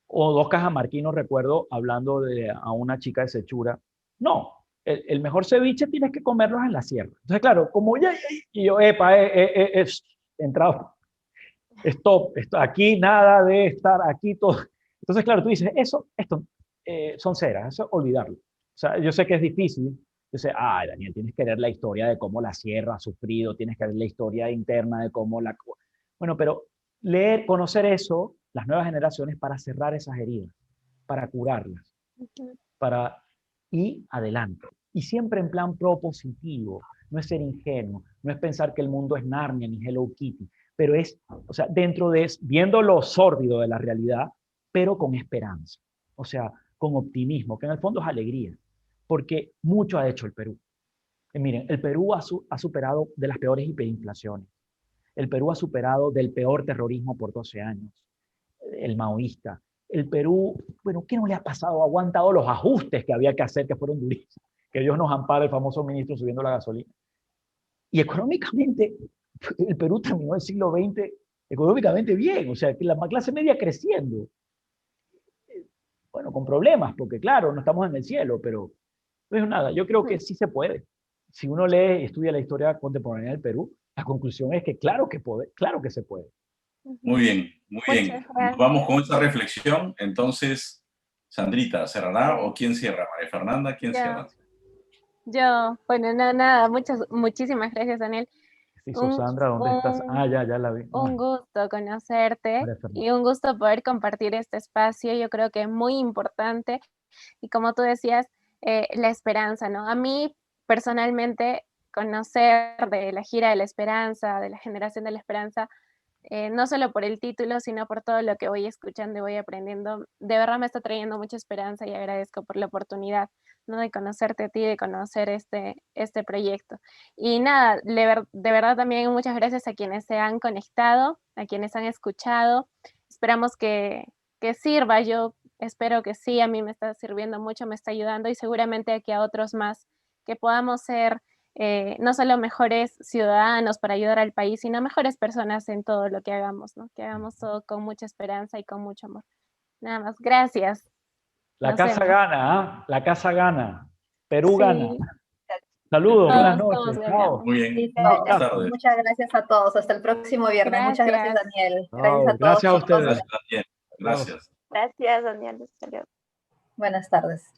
O dos cajamarquinos, recuerdo, hablando a una chica de Sechura, no, el mejor ceviche tienes que comerlos en la sierra. Entonces, claro, como ya, y yo, entrado, stop, aquí nada de estar, aquí todo. Entonces, claro, tú dices, esto son ceras, eso olvidarlo. O sea, yo sé que es difícil. Yo sé, Daniel, tienes que leer la historia de cómo la sierra ha sufrido, tienes que leer la historia interna de cómo la... Bueno, pero conocer eso, las nuevas generaciones, para cerrar esas heridas, para curarlas, y adelante. Y siempre en plan propositivo, no es ser ingenuo, no es pensar que el mundo es Narnia ni Hello Kitty, pero es, o sea, viendo lo sórdido de la realidad, pero con esperanza, o sea, con optimismo, que en el fondo es alegría, porque mucho ha hecho el Perú. Y miren, el Perú ha superado de las peores hiperinflaciones, el Perú ha superado del peor terrorismo por 12 años, el maoísta. El Perú, bueno, ¿qué no le ha pasado? Ha aguantado los ajustes que había que hacer, que fueron durísimos. Que Dios nos ampare, el famoso ministro subiendo la gasolina. Y económicamente, el Perú terminó el siglo XX económicamente bien, o sea, que la clase media creciendo. Bueno, con problemas, porque claro, no estamos en el cielo, pero no es nada. Yo creo que sí se puede. Si uno lee y estudia la historia contemporánea del Perú, la conclusión es que claro que se puede. Muy bien, muy bien. Vamos con esa reflexión. Entonces, Sandrita, ¿cerrará o quién cierra? María Fernanda, ¿quién cierra? Yo, bueno, nada, muchísimas gracias, Daniel. Sí, Sandra, ¿dónde estás? Ya la vi. Un gusto conocerte y un gusto poder compartir este espacio. Yo creo que es muy importante y como tú decías, la esperanza, ¿no? A mí personalmente conocer de la Gira de la Esperanza, de la Generación de la Esperanza, no solo por el título, sino por todo lo que voy escuchando y voy aprendiendo. De verdad me está trayendo mucha esperanza y agradezco por la oportunidad, ¿no? De conocerte a ti, de conocer este proyecto. Y nada, de verdad también muchas gracias a quienes se han conectado, a quienes han escuchado. Esperamos que sirva. Yo espero que sí, a mí me está sirviendo mucho, me está ayudando y seguramente que a otros más, que podamos ser no solo mejores ciudadanos para ayudar al país, sino mejores personas en todo lo que hagamos, ¿no? Que hagamos todo con mucha esperanza y con mucho amor. Nada más, gracias. La Nos casa vemos. gana, ¿ah? La casa gana. Perú Sí. gana. Saludos, buenas Todos noches. ganamos. Chao. Muy bien. Listo. Buenas tardes. Muchas gracias a todos. Hasta el próximo viernes. Muchas gracias, Gracias. Daniel. Chao. Gracias a todos. Gracias a ustedes. Gracias, Daniel. Gracias. Gracias, Daniel. Hasta luego. Buenas tardes.